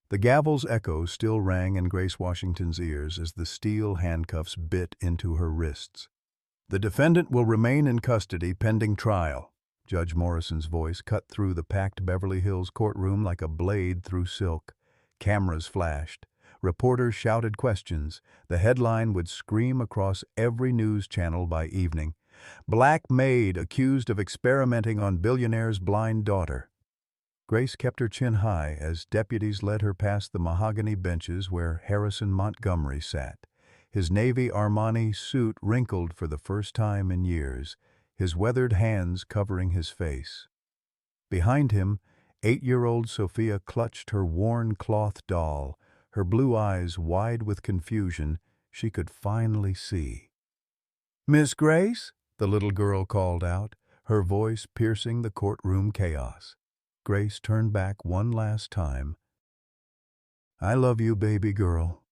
The gavel's echo still rang in Grace Washington's ears as the steel handcuffs bit into her wrists. "The defendant will remain in custody pending trial." Judge Morrison's voice cut through the packed Beverly Hills courtroom like a blade through silk. Cameras flashed. Reporters shouted questions. The headline would scream across every news channel by evening. "Black Maid accused of experimenting on Billionaire's blind daughter." Grace kept her chin high as deputies led her past the mahogany benches where Harrison Montgomery sat. His navy Armani suit wrinkled for the first time in years, his weathered hands covering his face. Behind him, 8-year-old Sophia clutched her worn cloth doll, her blue eyes wide with confusion. She could finally see. "Miss Grace?" the little girl called out, her voice piercing the courtroom chaos. Grace turned back one last time. "I love you, baby girl."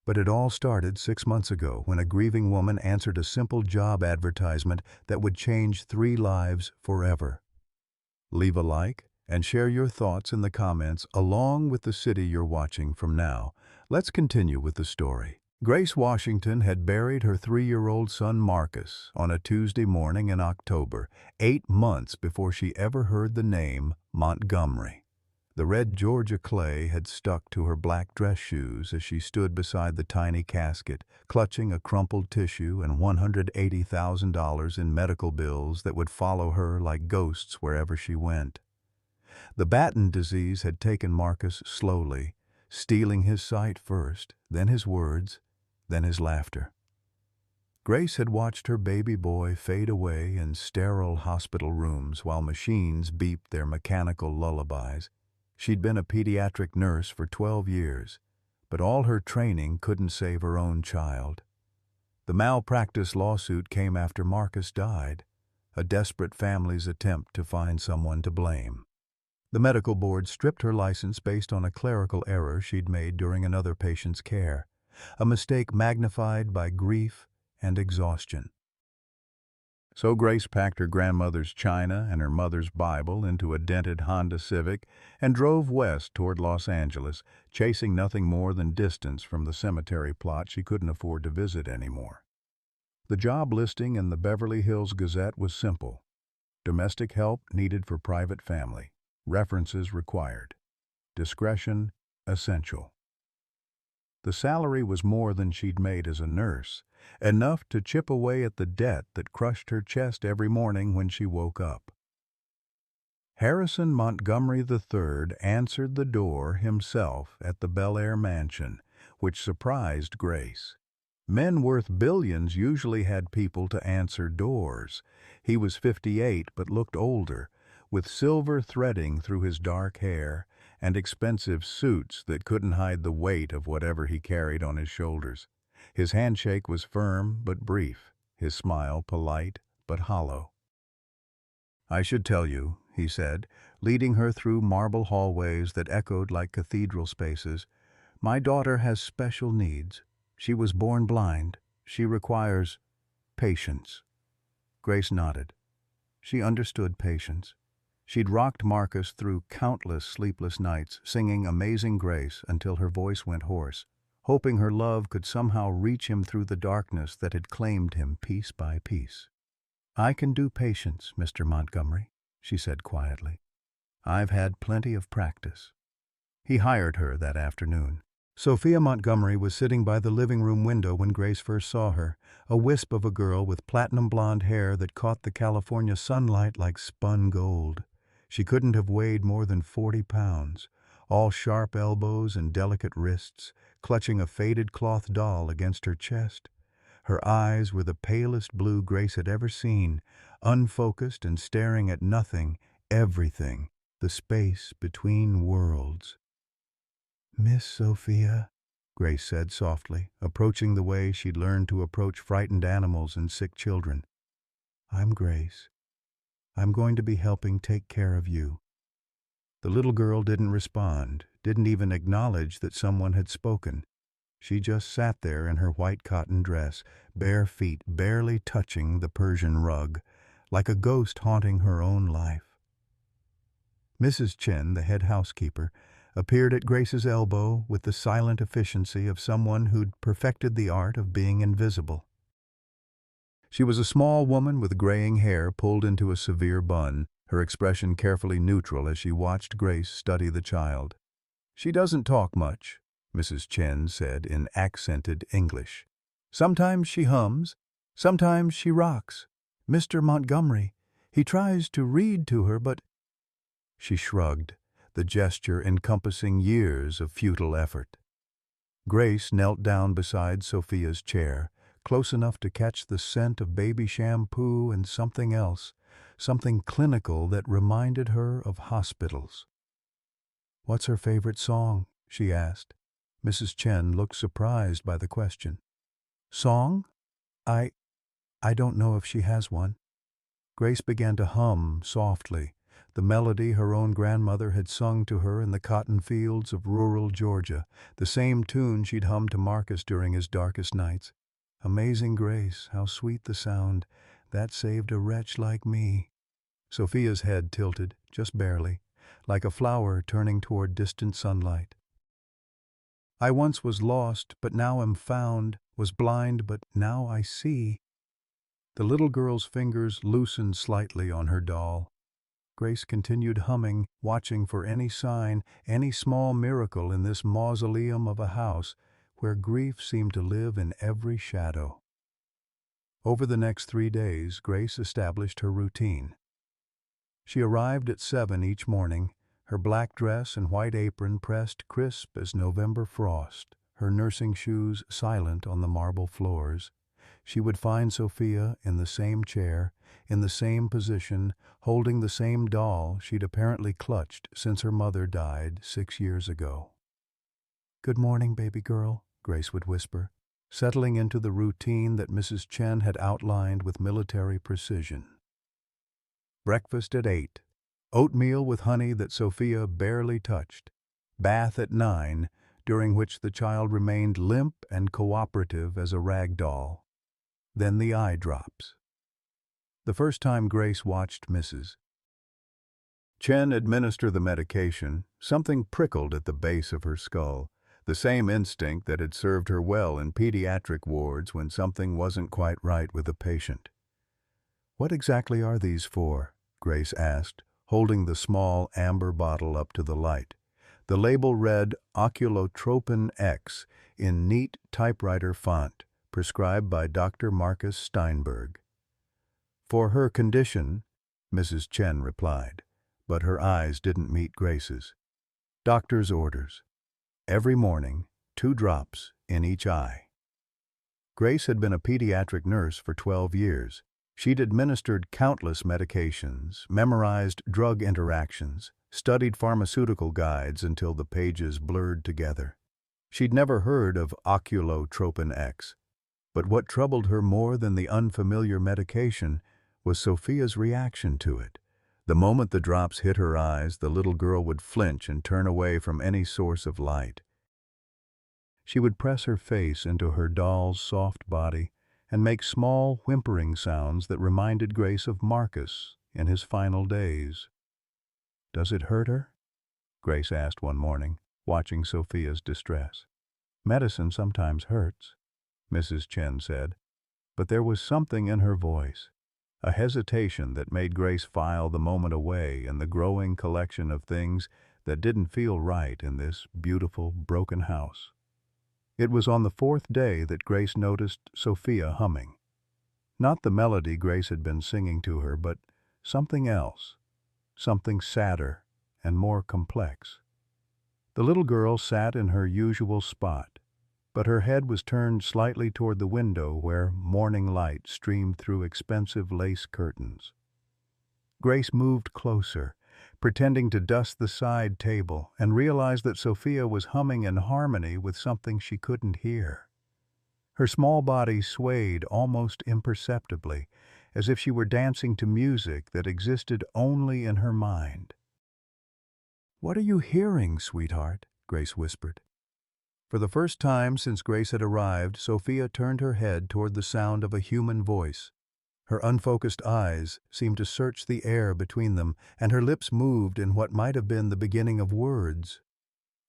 But it all started 6 months ago when a grieving woman answered a simple job advertisement that would change 3 lives forever. Leave a like and share your thoughts in the comments along with the city you're watching from now. Let's continue with the story. Grace Washington had buried her 3-year-old son Marcus on a Tuesday morning in October, 8 months before she ever heard the name Montgomery. The red Georgia clay had stuck to her black dress shoes as she stood beside the tiny casket, clutching a crumpled tissue and $180,000 in medical bills that would follow her like ghosts wherever she went. The Batten disease had taken Marcus slowly, stealing his sight first, then his words, then his laughter. Grace had watched her baby boy fade away in sterile hospital rooms while machines beeped their mechanical lullabies. She'd been a pediatric nurse for 12 years, but all her training couldn't save her own child. The malpractice lawsuit came after Marcus died, a desperate family's attempt to find someone to blame. The medical board stripped her license based on a clerical error she'd made during another patient's care, a mistake magnified by grief and exhaustion. So Grace packed her grandmother's china and her mother's Bible into a dented Honda Civic and drove west toward Los Angeles, chasing nothing more than distance from the cemetery plot she couldn't afford to visit anymore. The job listing in the Beverly Hills Gazette was simple: domestic help needed for private family. References required. Discretion essential. The salary was more than she'd made as a nurse, enough to chip away at the debt that crushed her chest every morning when she woke up. Harrison Montgomery III answered the door himself at the Bel Air mansion, which surprised Grace. Men worth billions usually had people to answer doors. He was 58 but looked older, with silver threading through his dark hair and expensive suits that couldn't hide the weight of whatever he carried on his shoulders. His handshake was firm but brief, his smile polite but hollow. "I should tell you," he said, leading her through marble hallways that echoed like cathedral spaces, "my daughter has special needs. She was born blind. She requires patience." Grace nodded. She understood patience. She'd rocked Marcus through countless sleepless nights, singing Amazing Grace until her voice went hoarse, hoping her love could somehow reach him through the darkness that had claimed him piece by piece. "I can do patience, Mr. Montgomery," she said quietly. "I've had plenty of practice." He hired her that afternoon. Sophia Montgomery was sitting by the living room window when Grace first saw her, a wisp of a girl with platinum blonde hair that caught the California sunlight like spun gold. She couldn't have weighed more than 40 pounds, all sharp elbows and delicate wrists, clutching a faded cloth doll against her chest. Her eyes were the palest blue Grace had ever seen, unfocused and staring at nothing, everything, the space between worlds. "Miss Sophia," Grace said softly, approaching the way she'd learned to approach frightened animals and sick children. "I'm Grace. I'm going to be helping take care of you." The little girl didn't respond, didn't even acknowledge that someone had spoken. She just sat there in her white cotton dress, bare feet barely touching the Persian rug, like a ghost haunting her own life. Mrs. Chen, the head housekeeper, appeared at Grace's elbow with the silent efficiency of someone who'd perfected the art of being invisible. She was a small woman with graying hair pulled into a severe bun, her expression carefully neutral as she watched Grace study the child. "She doesn't talk much," Mrs. Chen said in accented English. "Sometimes she hums, sometimes she rocks. Mr. Montgomery, he tries to read to her, but—" She shrugged, the gesture encompassing years of futile effort. Grace knelt down beside Sophia's chair, close enough to catch the scent of baby shampoo and something else, something clinical that reminded her of hospitals. "What's her favorite song?" she asked. Mrs. Chen looked surprised by the question. "Song? I don't know if she has one." Grace began to hum softly, the melody her own grandmother had sung to her in the cotton fields of rural Georgia, the same tune she'd hummed to Marcus during his darkest nights. "Amazing grace, how sweet the sound, that saved a wretch like me." Sophia's head tilted, just barely, like a flower turning toward distant sunlight. "I once was lost, but now am found, was blind, but now I see." The little girl's fingers loosened slightly on her doll. Grace continued humming, watching for any sign, any small miracle in this mausoleum of a house where grief seemed to live in every shadow. Over the next 3 days, Grace established her routine. She arrived at 7 each morning, her black dress and white apron pressed crisp as November frost, her nursing shoes silent on the marble floors. She would find Sophia in the same chair, in the same position, holding the same doll she'd apparently clutched since her mother died 6 years ago. "Good morning, baby girl," Grace would whisper, settling into the routine that Mrs. Chen had outlined with military precision. Breakfast at 8, oatmeal with honey that Sophia barely touched, bath at 9, during which the child remained limp and cooperative as a rag doll. Then the eye drops. The first time Grace watched Mrs. Chen administer the medication, something prickled at the base of her skull, the same instinct that had served her well in pediatric wards when something wasn't quite right with a patient. "What exactly are these for?" Grace asked, holding the small amber bottle up to the light. The label read Oculotropin X in neat typewriter font, prescribed by Dr. Marcus Steinberg. "For her condition," Mrs. Chen replied, but her eyes didn't meet Grace's. "Doctor's orders. Every morning, 2 drops in each eye." Grace had been a pediatric nurse for 12 years. She'd administered countless medications, memorized drug interactions, studied pharmaceutical guides until the pages blurred together. She'd never heard of Oculotropin X. But what troubled her more than the unfamiliar medication was Sophia's reaction to it. The moment the drops hit her eyes, the little girl would flinch and turn away from any source of light. She would press her face into her doll's soft body and make small, whimpering sounds that reminded Grace of Marcus in his final days. "Does it hurt her?" Grace asked one morning, watching Sophia's distress. "Medicine sometimes hurts," Mrs. Chen said, but there was something in her voice, a hesitation that made Grace file the moment away in the growing collection of things that didn't feel right in this beautiful, broken house. It was on the 4th day that Grace noticed Sophia humming. Not the melody Grace had been singing to her, but something else, something sadder and more complex. The little girl sat in her usual spot, but her head was turned slightly toward the window where morning light streamed through expensive lace curtains. Grace moved closer, pretending to dust the side table, and realized that Sophia was humming in harmony with something she couldn't hear. Her small body swayed almost imperceptibly, as if she were dancing to music that existed only in her mind. "What are you hearing, sweetheart?" Grace whispered. For the first time since Grace had arrived, Sophia turned her head toward the sound of a human voice. Her unfocused eyes seemed to search the air between them, and her lips moved in what might have been the beginning of words.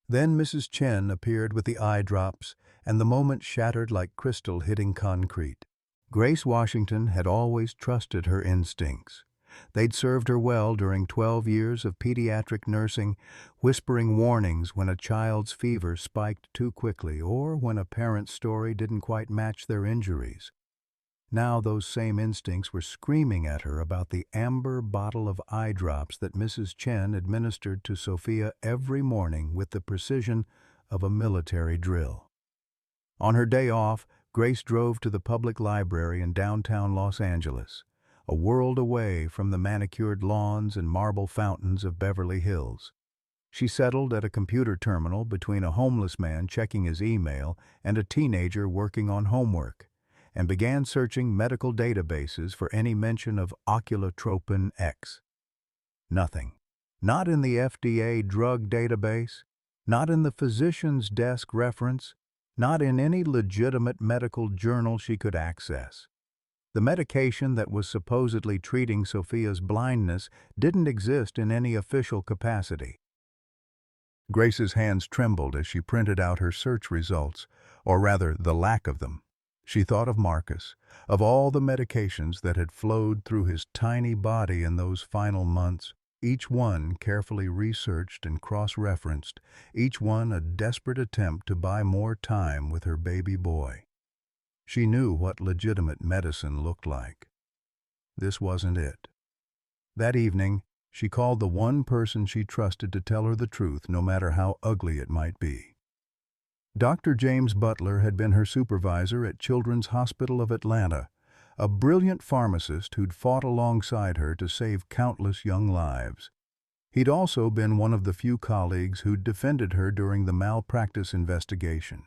Then Mrs. Chen appeared with the eye drops, and the moment shattered like crystal hitting concrete. Grace Washington had always trusted her instincts. They'd served her well during 12 years of pediatric nursing, whispering warnings when a child's fever spiked too quickly or when a parent's story didn't quite match their injuries. Now those same instincts were screaming at her about the amber bottle of eye drops that Mrs. Chen administered to Sophia every morning with the precision of a military drill. On her day off, Grace drove to the public library in downtown Los Angeles, a world away from the manicured lawns and marble fountains of Beverly Hills. She settled at a computer terminal between a homeless man checking his email and a teenager working on homework, and began searching medical databases for any mention of oculotropin X. Nothing. Not in the FDA drug database, not in the physician's desk reference, not in any legitimate medical journal she could access. The medication that was supposedly treating Sophia's blindness didn't exist in any official capacity. Grace's hands trembled as she printed out her search results, or rather the lack of them. She thought of Marcus, of all the medications that had flowed through his tiny body in those final months, each one carefully researched and cross-referenced, each one a desperate attempt to buy more time with her baby boy. She knew what legitimate medicine looked like. This wasn't it. That evening, she called the one person she trusted to tell her the truth, no matter how ugly it might be. Dr. James Butler had been her supervisor at Children's Hospital of Atlanta, a brilliant pharmacist who'd fought alongside her to save countless young lives. He'd also been one of the few colleagues who'd defended her during the malpractice investigation.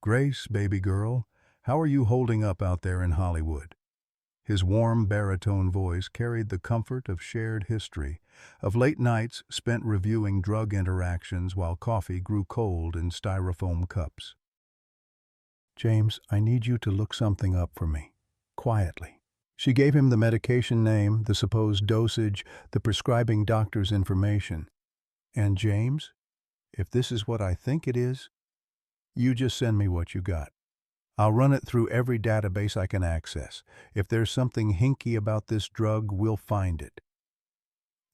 "Grace, baby girl, how are you holding up out there in Hollywood?" His warm baritone voice carried the comfort of shared history, of late nights spent reviewing drug interactions while coffee grew cold in styrofoam cups. "James, I need you to look something up for me. Quietly." She gave him the medication name, the supposed dosage, the prescribing doctor's information. "And James, if this is what I think it is, you just send me what you got. I'll run it through every database I can access. If there's something hinky about this drug, we'll find it."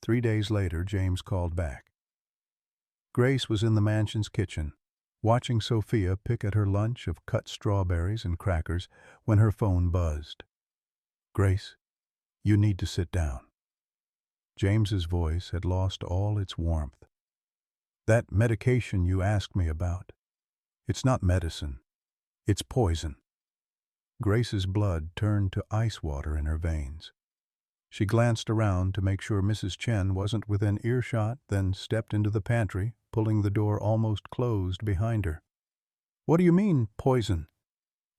3 days later, James called back. Grace was in the mansion's kitchen, watching Sophia pick at her lunch of cut strawberries and crackers when her phone buzzed. "Grace, you need to sit down." James's voice had lost all its warmth. "That medication you asked me about, it's not medicine. It's poison." Grace's blood turned to ice water in her veins. She glanced around to make sure Mrs. Chen wasn't within earshot, then stepped into the pantry, pulling the door almost closed behind her. "What do you mean, poison?"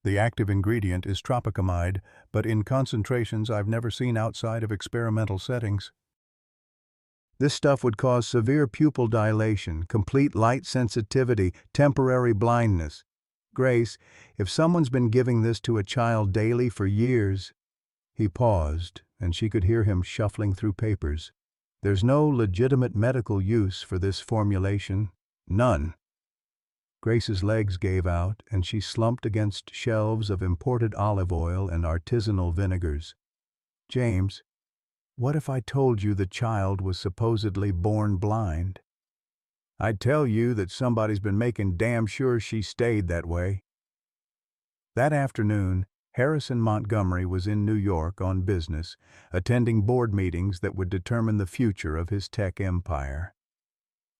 "The active ingredient is tropicamide, but in concentrations I've never seen outside of experimental settings. This stuff would cause severe pupil dilation, complete light sensitivity, temporary blindness. Grace, if someone's been giving this to a child daily for years—" He paused, and she could hear him shuffling through papers. "There's no legitimate medical use for this formulation. None." Grace's legs gave out, and she slumped against shelves of imported olive oil and artisanal vinegars. "James, what if I told you the child was supposedly born blind?" "I'd tell you that somebody's been making damn sure she stayed that way." That afternoon, Harrison Montgomery was in New York on business, attending board meetings that would determine the future of his tech empire.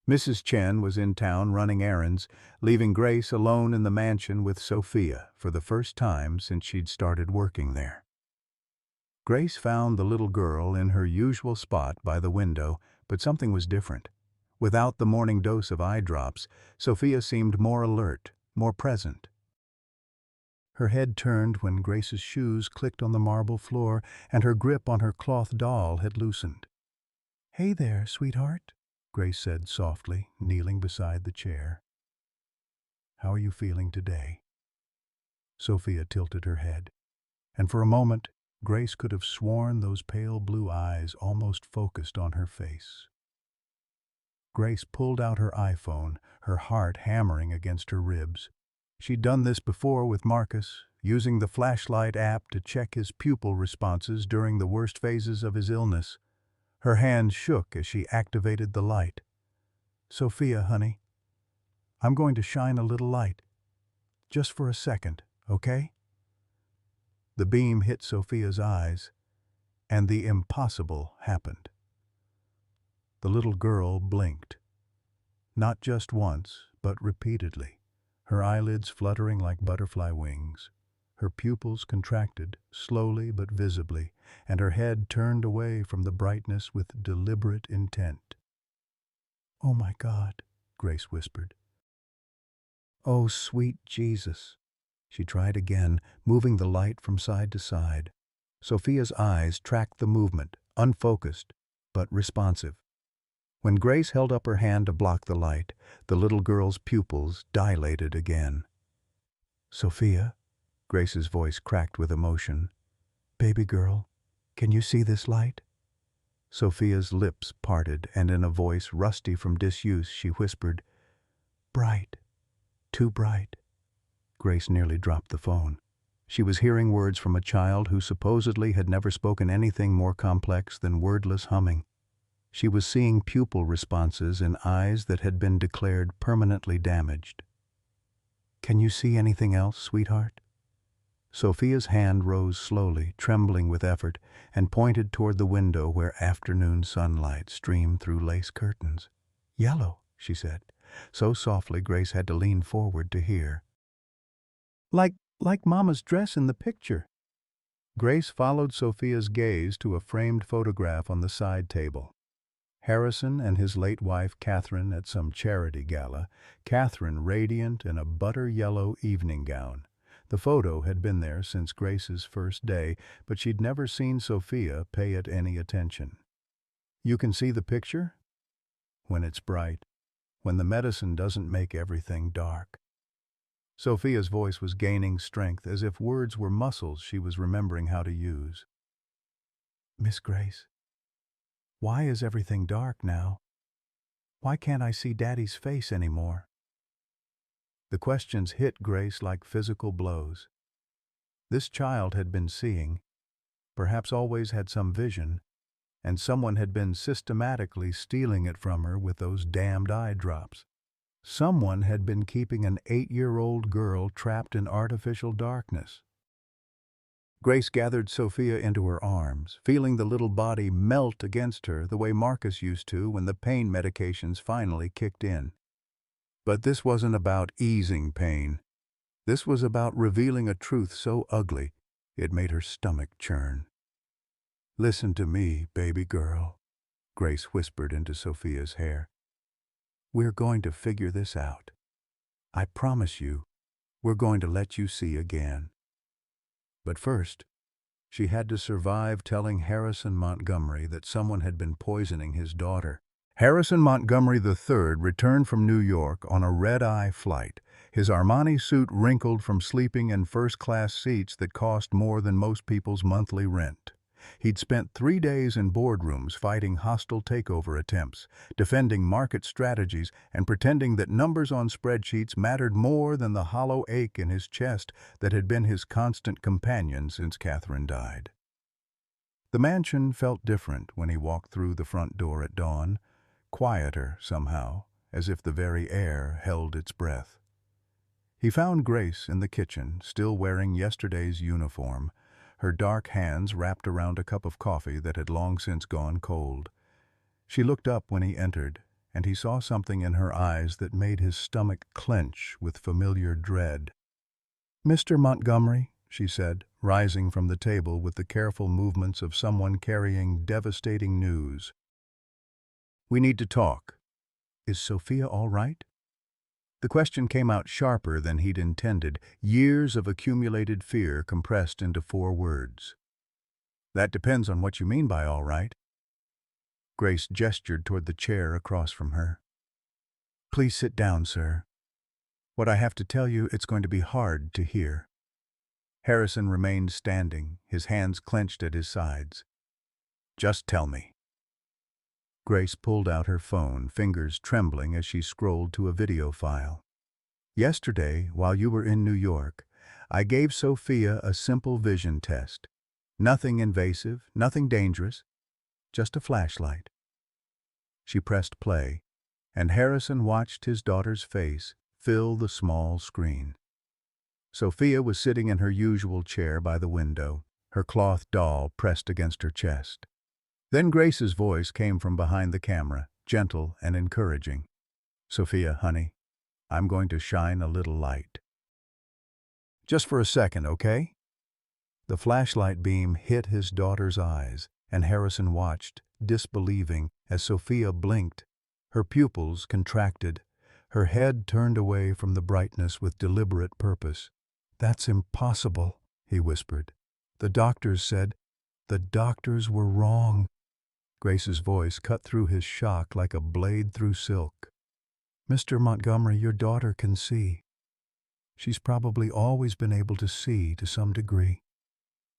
Mrs. Chen was in town running errands, leaving Grace alone in the mansion with Sophia for the first time since she'd started working there. Grace found the little girl in her usual spot by the window, but something was different. Without the morning dose of eye drops, Sophia seemed more alert, more present. Her head turned when Grace's shoes clicked on the marble floor and her grip on her cloth doll had loosened. "Hey there, sweetheart," Grace said softly, kneeling beside the chair. "How are you feeling today?" Sophia tilted her head, and for a moment Grace could have sworn those pale blue eyes almost focused on her face. Grace pulled out her iPhone, her heart hammering against her ribs. She'd done this before with Marcus, using the flashlight app to check his pupil responses during the worst phases of his illness. Her hands shook as she activated the light. "Sophia, honey, I'm going to shine a little light. Just for a second, okay?" The beam hit Sophia's eyes, and the impossible happened. The little girl blinked. Not just once, but repeatedly, her eyelids fluttering like butterfly wings. Her pupils contracted, slowly but visibly, and her head turned away from the brightness with deliberate intent. "Oh my God," Grace whispered. "Oh, sweet Jesus." She tried again, moving the light from side to side. Sophia's eyes tracked the movement, unfocused, but responsive. When Grace held up her hand to block the light, the little girl's pupils dilated again. "Sophia," Grace's voice cracked with emotion. "Baby girl, can you see this light?" Sophia's lips parted, and in a voice rusty from disuse, she whispered, "Bright. Too bright." Grace nearly dropped the phone. She was hearing words from a child who supposedly had never spoken anything more complex than wordless humming. She was seeing pupil responses in eyes that had been declared permanently damaged. "Can you see anything else, sweetheart?" Sophia's hand rose slowly, trembling with effort, and pointed toward the window where afternoon sunlight streamed through lace curtains. "Yellow," she said, so softly Grace had to lean forward to hear. Like Mama's dress in the picture." Grace followed Sophia's gaze to a framed photograph on the side table. Harrison and his late wife Catherine at some charity gala, Catherine radiant in a butter-yellow evening gown. The photo had been there since Grace's first day, but she'd never seen Sophia pay it any attention. "You can see the picture?" "When it's bright. When the medicine doesn't make everything dark." Sophia's voice was gaining strength, as if words were muscles she was remembering how to use. "Miss Grace, why is everything dark now? Why can't I see Daddy's face anymore?" The questions hit Grace like physical blows. This child had been seeing, perhaps always had some vision, and someone had been systematically stealing it from her with those damned eye drops. Someone had been keeping an 8-year-old girl trapped in artificial darkness. Grace gathered Sophia into her arms, feeling the little body melt against her the way Marcus used to when the pain medications finally kicked in. But this wasn't about easing pain. This was about revealing a truth so ugly it made her stomach churn. "Listen to me, baby girl," Grace whispered into Sophia's hair. "We're going to figure this out. I promise you, we're going to let you see again." But first, she had to survive telling Harrison Montgomery that someone had been poisoning his daughter. Harrison Montgomery III returned from New York on a red-eye flight, his Armani suit wrinkled from sleeping in first-class seats that cost more than most people's monthly rent. He'd spent 3 days in boardrooms fighting hostile takeover attempts, defending market strategies, and pretending that numbers on spreadsheets mattered more than the hollow ache in his chest that had been his constant companion since Catherine died. The mansion felt different when he walked through the front door at dawn, quieter somehow, as if the very air held its breath. He found Grace in the kitchen, still wearing yesterday's uniform, her dark hands wrapped around a cup of coffee that had long since gone cold. She looked up when he entered, and he saw something in her eyes that made his stomach clench with familiar dread. "Mr. Montgomery," she said, rising from the table with the careful movements of someone carrying devastating news. "We need to talk. Is Sophia all right?" The question came out sharper than he'd intended, years of accumulated fear compressed into 4 words. "That depends on what you mean by all right." Grace gestured toward the chair across from her. "Please sit down, sir. What I have to tell you, it's going to be hard to hear." Harrison remained standing, his hands clenched at his sides. "Just tell me." Grace pulled out her phone, fingers trembling as she scrolled to a video file. Yesterday, while you were in New York, I gave Sophia a simple vision test. Nothing invasive, nothing dangerous, just a flashlight. She pressed play, and Harrison watched his daughter's face fill the small screen. Sophia was sitting in her usual chair by the window, her cloth doll pressed against her chest. Then Grace's voice came from behind the camera, gentle and encouraging. "Sophia, honey, I'm going to shine a little light. Just for a second, okay?" The flashlight beam hit his daughter's eyes, and Harrison watched, disbelieving, as Sophia blinked. Her pupils contracted, her head turned away from the brightness with deliberate purpose. "That's impossible," he whispered. "The doctors said—" "The doctors were wrong." Grace's voice cut through his shock like a blade through silk. "Mr. Montgomery, your daughter can see. She's probably always been able to see to some degree."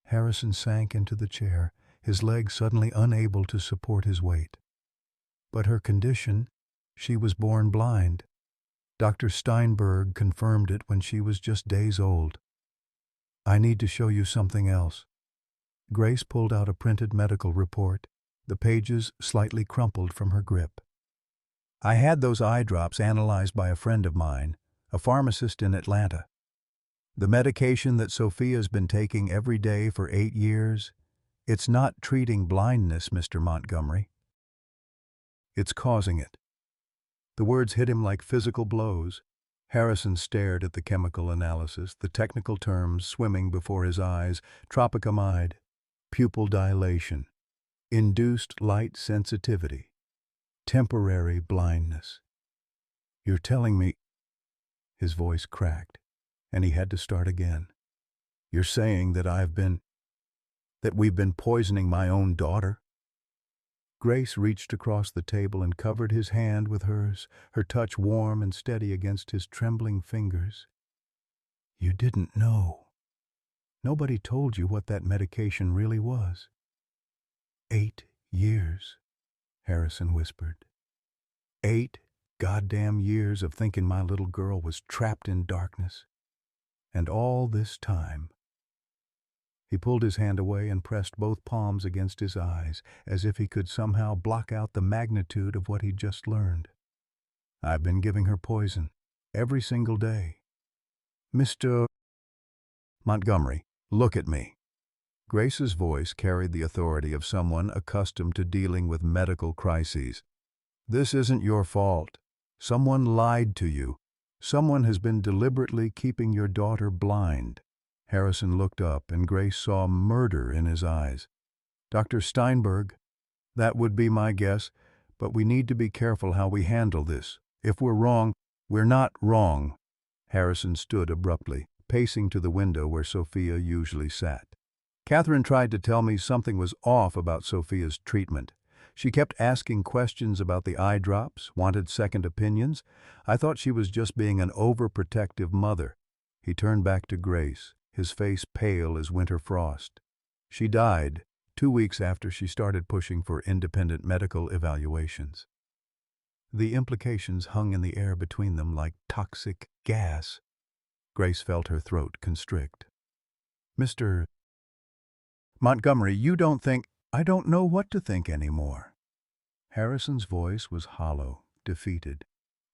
Harrison sank into the chair, his legs suddenly unable to support his weight. "But her condition, she was born blind. Dr. Steinberg confirmed it when she was just days old. I need to show you something else." Grace pulled out a printed medical report, the pages slightly crumpled from her grip. "I had those eye drops analyzed by a friend of mine, a pharmacist in Atlanta. The medication that Sophia's been taking every day for 8 years, it's not treating blindness, Mr. Montgomery. It's causing it." The words hit him like physical blows. Harrison stared at the chemical analysis, the technical terms swimming before his eyes: tropicamide, pupil dilation, induced light sensitivity, temporary blindness. "You're telling me—" His voice cracked, and he had to start again. "You're saying that we've been poisoning my own daughter?" Grace reached across the table and covered his hand with hers, her touch warm and steady against his trembling fingers. "You didn't know. Nobody told you what that medication really was." 8 years, Harrison whispered. 8 goddamn years of thinking my little girl was trapped in darkness. And all this time. He pulled his hand away and pressed both palms against his eyes, as if he could somehow block out the magnitude of what he'd just learned. "I've been giving her poison, every single day. Mr. Montgomery, look at me." Grace's voice carried the authority of someone accustomed to dealing with medical crises. "This isn't your fault. Someone lied to you. Someone has been deliberately keeping your daughter blind." Harrison looked up, and Grace saw murder in his eyes. "Dr. Steinberg, that would be my guess, but we need to be careful how we handle this. If we're wrong—" "We're not wrong." Harrison stood abruptly, pacing to the window where Sophia usually sat. "Catherine tried to tell me something was off about Sophia's treatment. She kept asking questions about the eye drops, wanted second opinions. I thought she was just being an overprotective mother." He turned back to Grace, his face pale as winter frost. "She died 2 weeks after she started pushing for independent medical evaluations." The implications hung in the air between them like toxic gas. Grace felt her throat constrict. "Mr. Montgomery, you don't think—" "I don't know what to think anymore." Harrison's voice was hollow, defeated.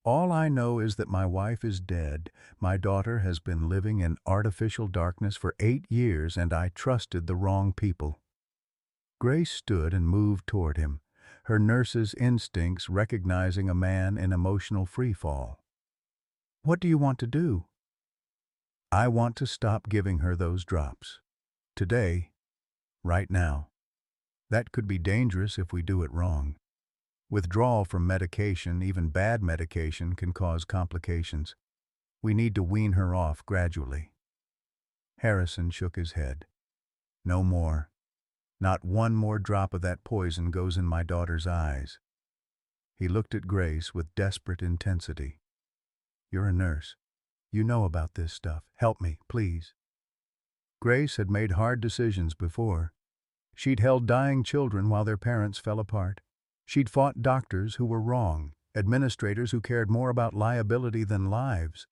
"All I know is that my wife is dead. My daughter has been living in artificial darkness for 8 years, and I trusted the wrong people." Grace stood and moved toward him, her nurse's instincts recognizing a man in emotional freefall. "What do you want to do?" "I want to stop giving her those drops. Today, right now. That could be dangerous if we do it wrong. Withdrawal from medication, even bad medication, can cause complications. We need to wean her off gradually." Harrison shook his head. "No more. Not one more drop of that poison goes in my daughter's eyes." He looked at Grace with desperate intensity. "You're a nurse. You know about this stuff. Help me, please." Grace had made hard decisions before. She'd held dying children while their parents fell apart. She'd fought doctors who were wrong, administrators who cared more about liability than lives.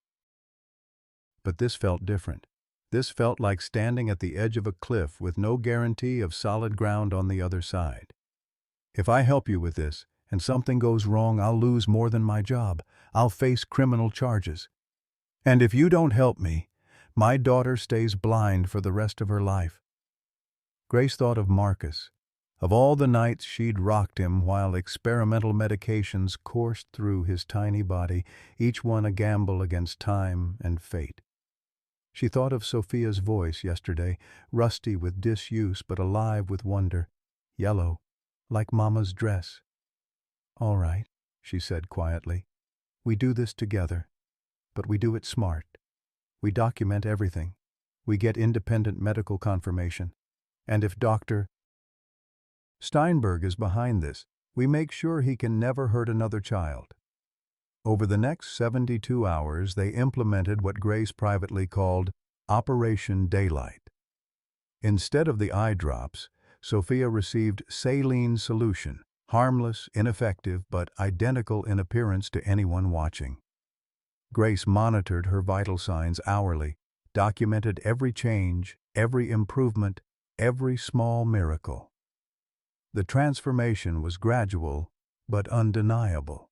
But this felt different. This felt like standing at the edge of a cliff with no guarantee of solid ground on the other side. If I help you with this, and something goes wrong, I'll lose more than my job. I'll face criminal charges. And if you don't help me, my daughter stays blind for the rest of her life. Grace thought of Marcus, of all the nights she'd rocked him while experimental medications coursed through his tiny body, each one a gamble against time and fate. She thought of Sophia's voice yesterday, rusty with disuse but alive with wonder, yellow, like Mama's dress. "All right," she said quietly. "We do this together, but we do it smart. We document everything. We get independent medical confirmation. And if Dr. Steinberg is behind this, we make sure he can never hurt another child." Over the next 72 hours, they implemented what Grace privately called Operation Daylight. Instead of the eye drops, Sophia received saline solution, harmless, ineffective, but identical in appearance to anyone watching. Grace monitored her vital signs hourly, documented every change, every improvement, every small miracle. The transformation was gradual, but undeniable.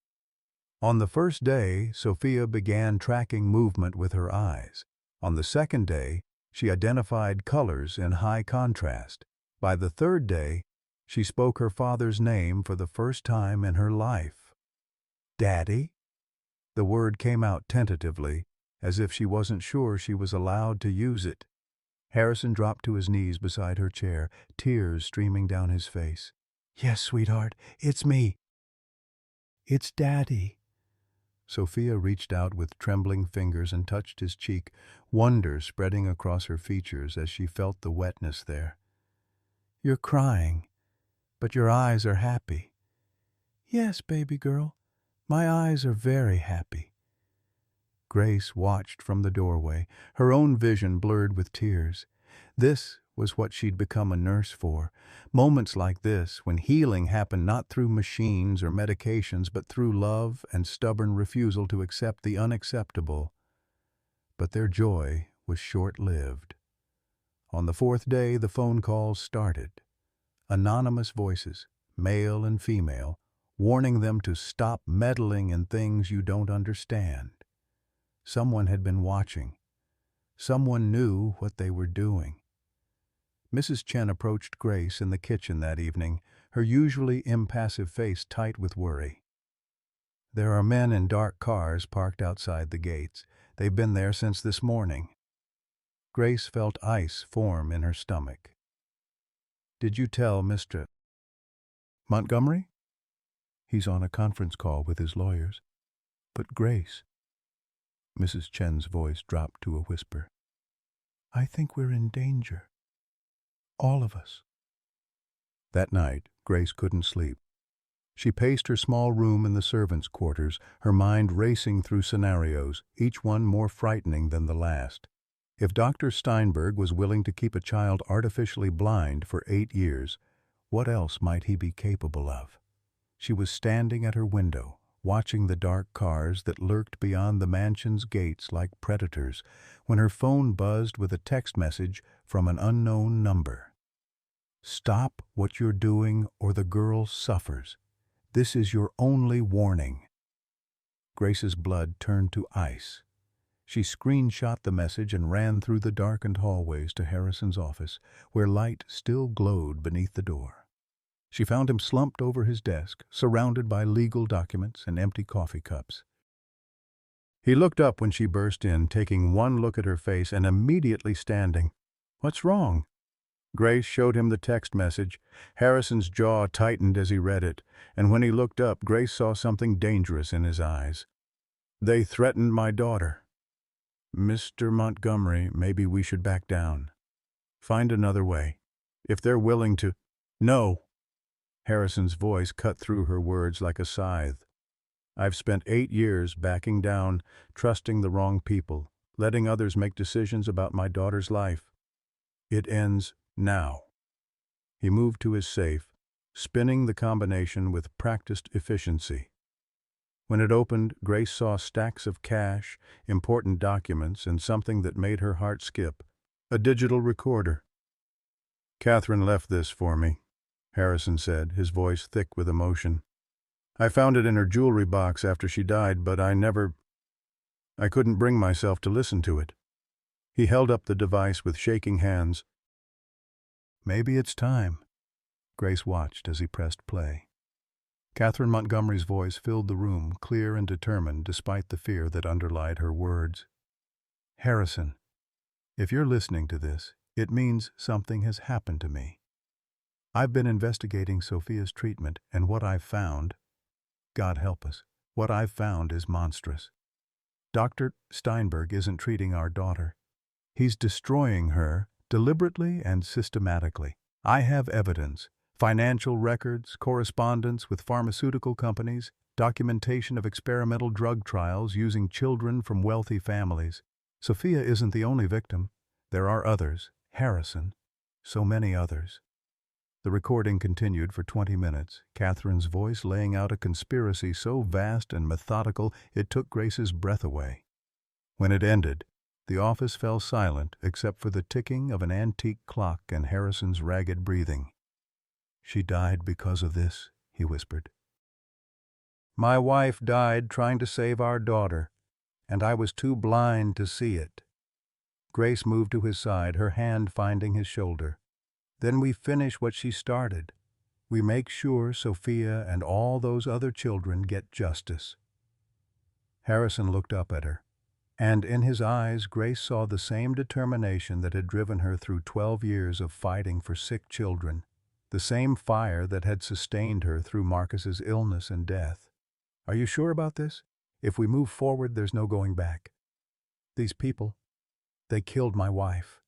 On the first day, Sophia began tracking movement with her eyes. On the second day, she identified colors in high contrast. By the third day, she spoke her father's name for the first time in her life. "Daddy?" The word came out tentatively, as if she wasn't sure she was allowed to use it. Harrison dropped to his knees beside her chair, tears streaming down his face. "Yes, sweetheart, it's me." "It's Daddy." Sophia reached out with trembling fingers and touched his cheek, wonder spreading across her features as she felt the wetness there. "You're crying, but your eyes are happy." "Yes, baby girl, my eyes are very happy." Grace watched from the doorway, her own vision blurred with tears. This was what she'd become a nurse for. Moments like this, when healing happened not through machines or medications, but through love and stubborn refusal to accept the unacceptable. But their joy was short-lived. On the fourth day, the phone calls started. Anonymous voices, male and female, warning them to stop meddling in things you don't understand. Someone had been watching. Someone knew what they were doing. Mrs. Chen approached Grace in the kitchen that evening, her usually impassive face tight with worry. "There are men in dark cars parked outside the gates. They've been there since this morning." Grace felt ice form in her stomach. "Did you tell Mr. Montgomery?" "He's on a conference call with his lawyers." "But Grace," Mrs. Chen's voice dropped to a whisper, "I think we're in danger. All of us." That night, Grace couldn't sleep. She paced her small room in the servants' quarters, her mind racing through scenarios, each one more frightening than the last. If Dr. Steinberg was willing to keep a child artificially blind for 8 years, what else might he be capable of? She was standing at her window, watching the dark cars that lurked beyond the mansion's gates like predators, when her phone buzzed with a text message from an unknown number. "Stop what you're doing or the girl suffers. This is your only warning." Grace's blood turned to ice. She screenshot the message and ran through the darkened hallways to Harrison's office, where light still glowed beneath the door. She found him slumped over his desk, surrounded by legal documents and empty coffee cups. He looked up when she burst in, taking one look at her face and immediately standing. "What's wrong?" Grace showed him the text message. Harrison's jaw tightened as he read it, and when he looked up, Grace saw something dangerous in his eyes. "They threatened my daughter. Mr. Montgomery, maybe we should back down. Find another way. If they're willing to—" "No!" Harrison's voice cut through her words like a scythe. "I've spent 8 years backing down, trusting the wrong people, letting others make decisions about my daughter's life. It ends now." He moved to his safe, spinning the combination with practiced efficiency. When it opened, Grace saw stacks of cash, important documents, and something that made her heart skip: a digital recorder. "Catherine left this for me," Harrison said, his voice thick with emotion. "I found it in her jewelry box after she died, but I couldn't bring myself to listen to it." He held up the device with shaking hands. "Maybe it's time." Grace watched as he pressed play. Catherine Montgomery's voice filled the room, clear and determined despite the fear that underlied her words. "Harrison, if you're listening to this, it means something has happened to me. I've been investigating Sophia's treatment, and what I've found, God help us, what I've found is monstrous. Dr. Steinberg isn't treating our daughter. He's destroying her deliberately and systematically. I have evidence. Financial records, correspondence with pharmaceutical companies, documentation of experimental drug trials using children from wealthy families. Sophia isn't the only victim. There are others. Harrison. So many others." The recording continued for 20 minutes, Catherine's voice laying out a conspiracy so vast and methodical it took Grace's breath away. When it ended, the office fell silent except for the ticking of an antique clock and Harrison's ragged breathing. "She died because of this," he whispered. "My wife died trying to save our daughter, and I was too blind to see it." Grace moved to his side, her hand finding his shoulder. "Then we finish what she started. We make sure Sophia and all those other children get justice." Harrison looked up at her, and in his eyes Grace saw the same determination that had driven her through 12 years of fighting for sick children, the same fire that had sustained her through Marcus's illness and death. "Are you sure about this? If we move forward, there's no going back. These people, they killed my wife.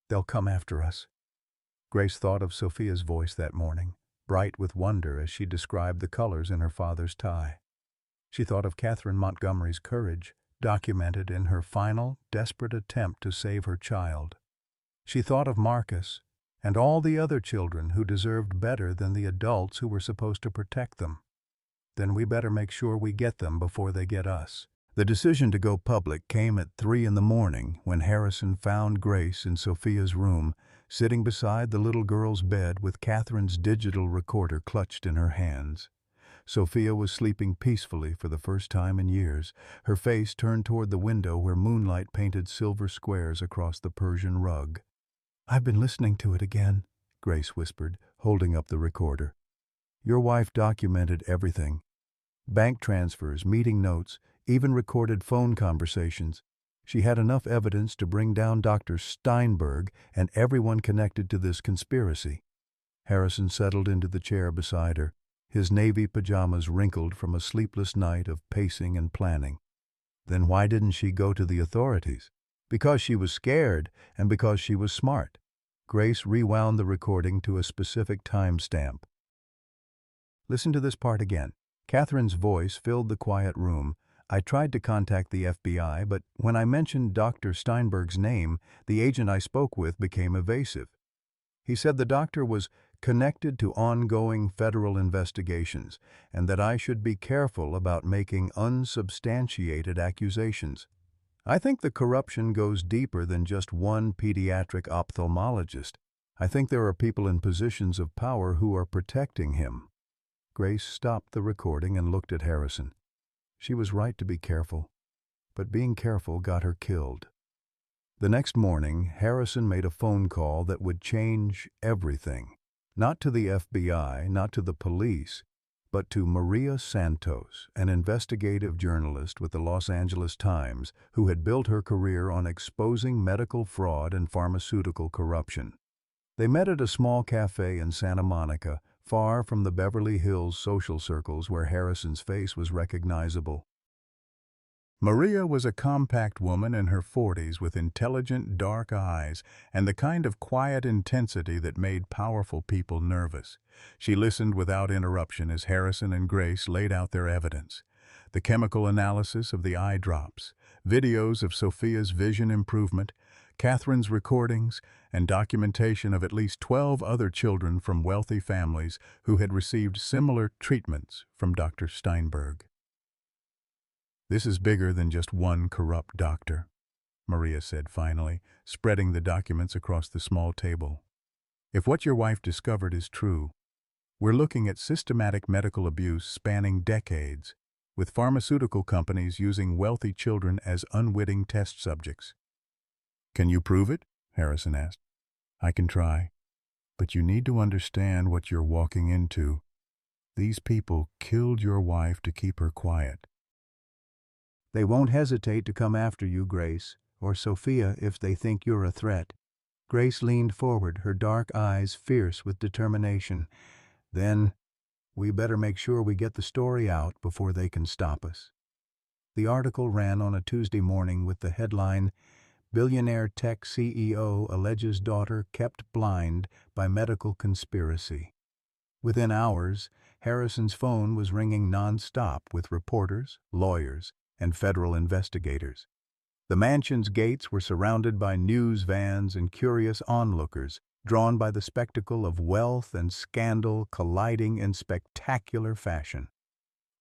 They'll come after us." Grace thought of Sophia's voice that morning, bright with wonder as she described the colors in her father's tie. She thought of Catherine Montgomery's courage, documented in her final, desperate attempt to save her child. She thought of Marcus and all the other children who deserved better than the adults who were supposed to protect them. Then we better make sure we get them before they get us. The decision to go public came at 3 in the morning when Harrison found Grace in Sophia's room, sitting beside the little girl's bed with Catherine's digital recorder clutched in her hands. Sophia was sleeping peacefully for the first time in years, her face turned toward the window where moonlight painted silver squares across the Persian rug. "I've been listening to it again," Grace whispered, holding up the recorder. "Your wife documented everything. Bank transfers, meeting notes, even recorded phone conversations. She had enough evidence to bring down Dr. Steinberg and everyone connected to this conspiracy." Harrison settled into the chair beside her, his navy pajamas wrinkled from a sleepless night of pacing and planning. "Then why didn't she go to the authorities?" "Because she was scared, and because she was smart." Grace rewound the recording to a specific timestamp. "Listen to this part again." Catherine's voice filled the quiet room. "I tried to contact the FBI, but when I mentioned Dr. Steinberg's name, the agent I spoke with became evasive. He said the doctor was connected to ongoing federal investigations and that I should be careful about making unsubstantiated accusations. I think the corruption goes deeper than just one pediatric ophthalmologist. I think there are people in positions of power who are protecting him." Grace stopped the recording and looked at Harrison. She was right to be careful, but being careful got her killed. The next morning, Harrison made a phone call that would change everything. Not to the FBI, not to the police, but to Maria Santos, an investigative journalist with the Los Angeles Times who had built her career on exposing medical fraud and pharmaceutical corruption. They met at a small cafe in Santa Monica, far from the Beverly Hills social circles where Harrison's face was recognizable. Maria was a compact woman in her 40s with intelligent, dark eyes and the kind of quiet intensity that made powerful people nervous. She listened without interruption as Harrison and Grace laid out their evidence. The chemical analysis of the eye drops, videos of Sophia's vision improvement, Catherine's recordings, and documentation of at least 12 other children from wealthy families who had received similar treatments from Dr. Steinberg. "This is bigger than just one corrupt doctor," Maria said finally, spreading the documents across the small table. "If what your wife discovered is true, we're looking at systematic medical abuse spanning decades, with pharmaceutical companies using wealthy children as unwitting test subjects." "Can you prove it?" Harrison asked. "I can try, but you need to understand what you're walking into. These people killed your wife to keep her quiet." "They won't hesitate to come after you, Grace, or Sophia if they think you're a threat." Grace leaned forward, her dark eyes fierce with determination. "Then, we better make sure we get the story out before they can stop us." The article ran on a Tuesday morning with the headline, "Billionaire Tech CEO Alleges Daughter Kept Blind by Medical Conspiracy." Within hours, Harrison's phone was ringing non-stop with reporters, lawyers, and federal investigators. The mansion's gates were surrounded by news vans and curious onlookers, drawn by the spectacle of wealth and scandal colliding in spectacular fashion.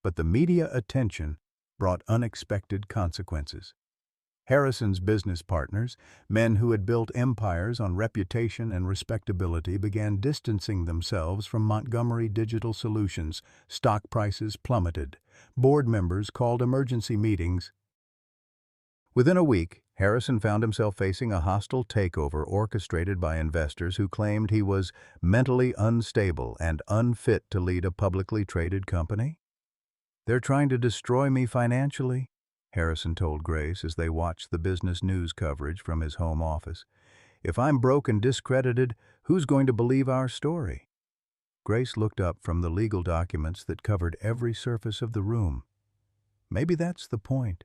But the media attention brought unexpected consequences. Harrison's business partners, men who had built empires on reputation and respectability, began distancing themselves from Montgomery Digital Solutions. Stock prices plummeted. Board members called emergency meetings. Within a week, Harrison found himself facing a hostile takeover orchestrated by investors who claimed he was mentally unstable and unfit to lead a publicly traded company. "They're trying to destroy me financially," Harrison told Grace as they watched the business news coverage from his home office. "If I'm broke and discredited, who's going to believe our story?" Grace looked up from the legal documents that covered every surface of the room. Maybe that's the point.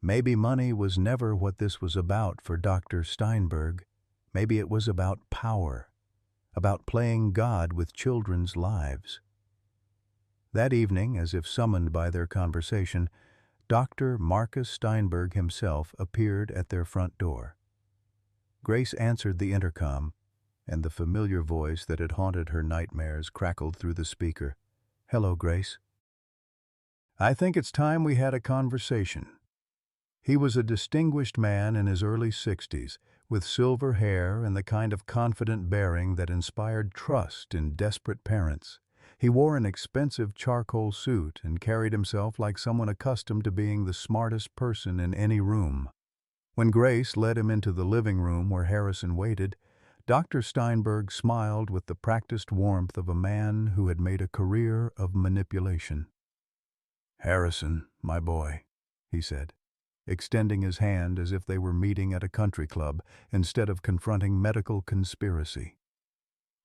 Maybe money was never what this was about for Dr. Steinberg. Maybe it was about power, about playing God with children's lives. That evening, as if summoned by their conversation, Dr. Marcus Steinberg himself appeared at their front door. Grace answered the intercom, and the familiar voice that had haunted her nightmares crackled through the speaker. "Hello, Grace. I think it's time we had a conversation." He was a distinguished man in his early 60s, with silver hair and the kind of confident bearing that inspired trust in desperate parents. He wore an expensive charcoal suit and carried himself like someone accustomed to being the smartest person in any room. When Grace led him into the living room where Harrison waited, Dr. Steinberg smiled with the practiced warmth of a man who had made a career of manipulation. "Harrison, my boy," he said, extending his hand as if they were meeting at a country club instead of confronting medical conspiracy.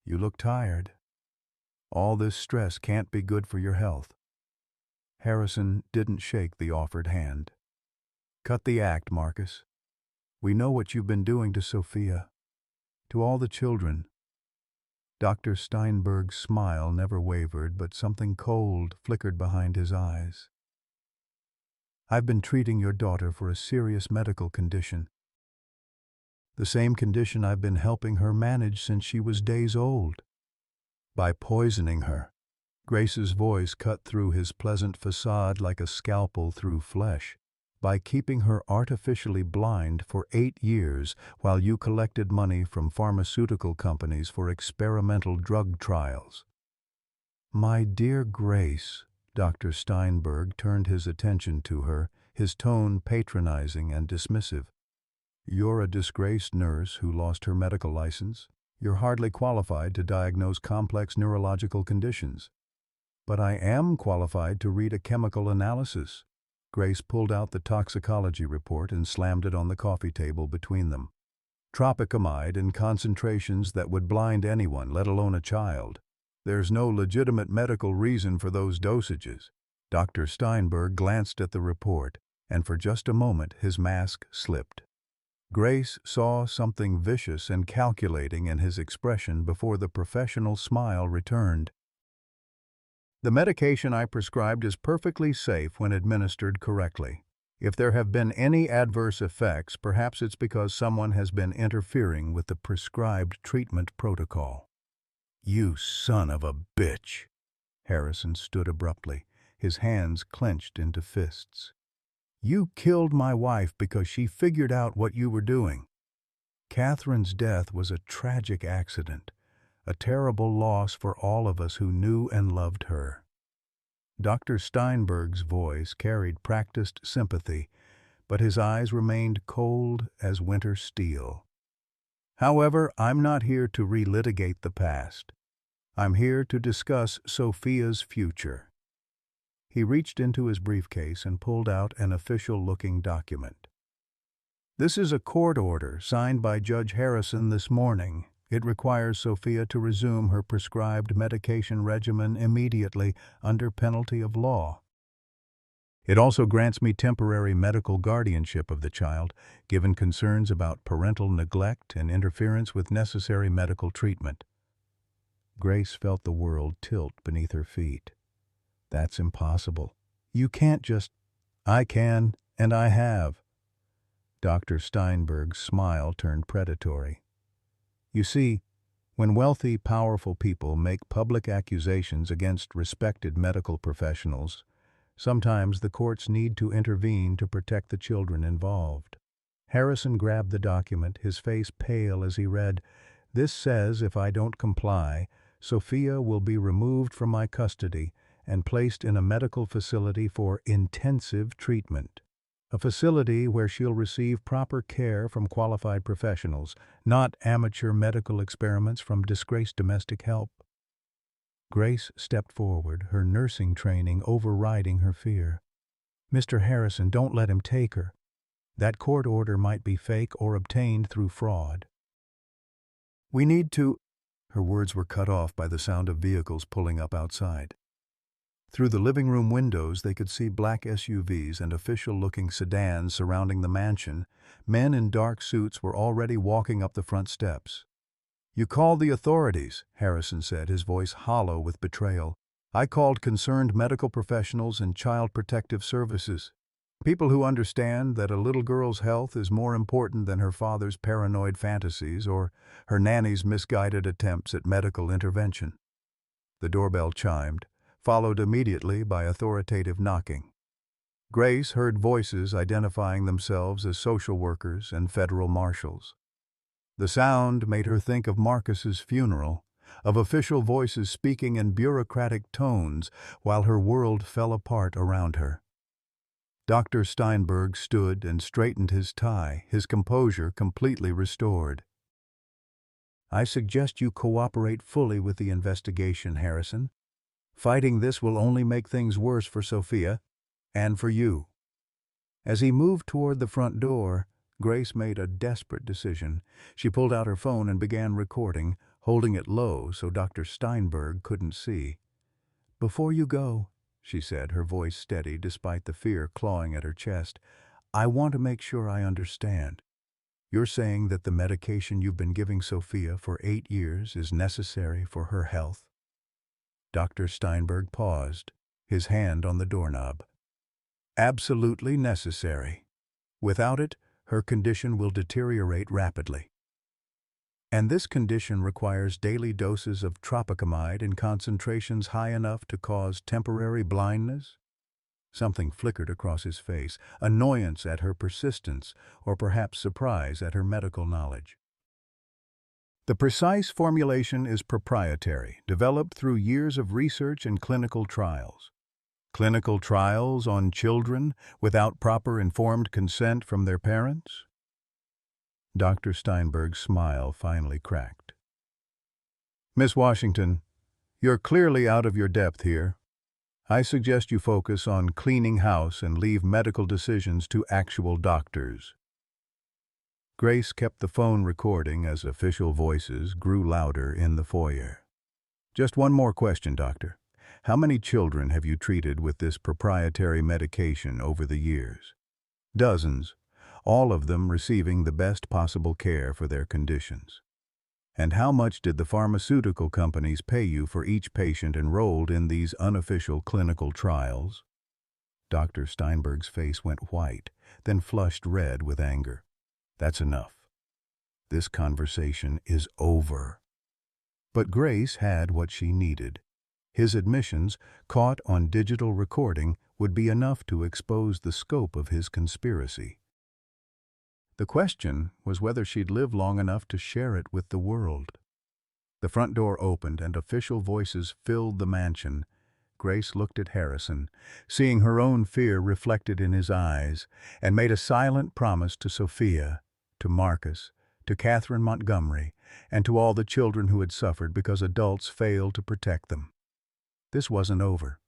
"You look tired. All this stress can't be good for your health." Harrison didn't shake the offered hand. "Cut the act, Marcus. We know what you've been doing to Sophia, to all the children." Dr. Steinberg's smile never wavered, but something cold flickered behind his eyes. "I've been treating your daughter for a serious medical condition. The same condition I've been helping her manage since she was days old. By poisoning her." Grace's voice cut through his pleasant facade like a scalpel through flesh. "By keeping her artificially blind for 8 years while you collected money from pharmaceutical companies for experimental drug trials." "My dear Grace," Dr. Steinberg turned his attention to her, his tone patronizing and dismissive. "You're a disgraced nurse who lost her medical license. You're hardly qualified to diagnose complex neurological conditions. But I am qualified to read a chemical analysis." Grace pulled out the toxicology report and slammed it on the coffee table between them. "Tropicamide in concentrations that would blind anyone, let alone a child. There's no legitimate medical reason for those dosages." Dr. Steinberg glanced at the report, and for just a moment his mask slipped. Grace saw something vicious and calculating in his expression before the professional smile returned. "The medication I prescribed is perfectly safe when administered correctly. If there have been any adverse effects, perhaps it's because someone has been interfering with the prescribed treatment protocol." "You son of a bitch!" Harrison stood abruptly, his hands clenched into fists. "You killed my wife because she figured out what you were doing. Catherine's death was a tragic accident, a terrible loss for all of us who knew and loved her." Dr. Steinberg's voice carried practiced sympathy, but his eyes remained cold as winter steel. "However, I'm not here to relitigate the past. I'm here to discuss Sophia's future." He reached into his briefcase and pulled out an official-looking document. "This is a court order signed by Judge Harrison this morning. It requires Sophia to resume her prescribed medication regimen immediately under penalty of law. It also grants me temporary medical guardianship of the child, given concerns about parental neglect and interference with necessary medical treatment." Grace felt the world tilt beneath her feet. "That's impossible. You can't just—" "I can, and I have." Dr. Steinberg's smile turned predatory. "You see, when wealthy, powerful people make public accusations against respected medical professionals, sometimes the courts need to intervene to protect the children involved." Harrison grabbed the document, his face pale as he read, "This says if I don't comply, Sophia will be removed from my custody and placed in a medical facility for intensive treatment. A facility where she'll receive proper care from qualified professionals, not amateur medical experiments from disgraced domestic help." Grace stepped forward, her nursing training overriding her fear. "Mr. Harrison, don't let him take her. That court order might be fake or obtained through fraud." "We need to—" Her words were cut off by the sound of vehicles pulling up outside. Through the living room windows they could see black SUVs and official-looking sedans surrounding the mansion. Men in dark suits were already walking up the front steps. "You called the authorities," Harrison said, his voice hollow with betrayal. "I called concerned medical professionals and child protective services. People who understand that a little girl's health is more important than her father's paranoid fantasies or her nanny's misguided attempts at medical intervention." The doorbell chimed, followed immediately by authoritative knocking. Grace heard voices identifying themselves as social workers and federal marshals. The sound made her think of Marcus's funeral, of official voices speaking in bureaucratic tones while her world fell apart around her. Dr. Steinberg stood and straightened his tie, his composure completely restored. "I suggest you cooperate fully with the investigation, Harrison. Fighting this will only make things worse for Sophia, and for you." As he moved toward the front door, Grace made a desperate decision. She pulled out her phone and began recording, holding it low so Dr. Steinberg couldn't see. "Before you go," she said, her voice steady despite the fear clawing at her chest, "I want to make sure I understand. You're saying that the medication you've been giving Sophia for 8 years is necessary for her health?" Dr. Steinberg paused, his hand on the doorknob. "Absolutely necessary. Without it, her condition will deteriorate rapidly. And this condition requires daily doses of tropicamide in concentrations high enough to cause temporary blindness?" Something flickered across his face, annoyance at her persistence, or perhaps surprise at her medical knowledge. "The precise formulation is proprietary, developed through years of research and clinical trials." "Clinical trials on children without proper informed consent from their parents?" Dr. Steinberg's smile finally cracked. "Miss Washington, you're clearly out of your depth here. I suggest you focus on cleaning house and leave medical decisions to actual doctors." Grace kept the phone recording as official voices grew louder in the foyer. "Just one more question, doctor. How many children have you treated with this proprietary medication over the years?" "Dozens, all of them receiving the best possible care for their conditions." "And how much did the pharmaceutical companies pay you for each patient enrolled in these unofficial clinical trials?" Dr. Steinberg's face went white, then flushed red with anger. That's enough. This conversation is over. But Grace had what she needed. His admissions, caught on digital recording, would be enough to expose the scope of his conspiracy. The question was whether she'd live long enough to share it with the world. The front door opened and official voices filled the mansion. Grace looked at Harrison, seeing her own fear reflected in his eyes, and made a silent promise to Sophia, to Marcus, to Catherine Montgomery, and to all the children who had suffered because adults failed to protect them. This wasn't over.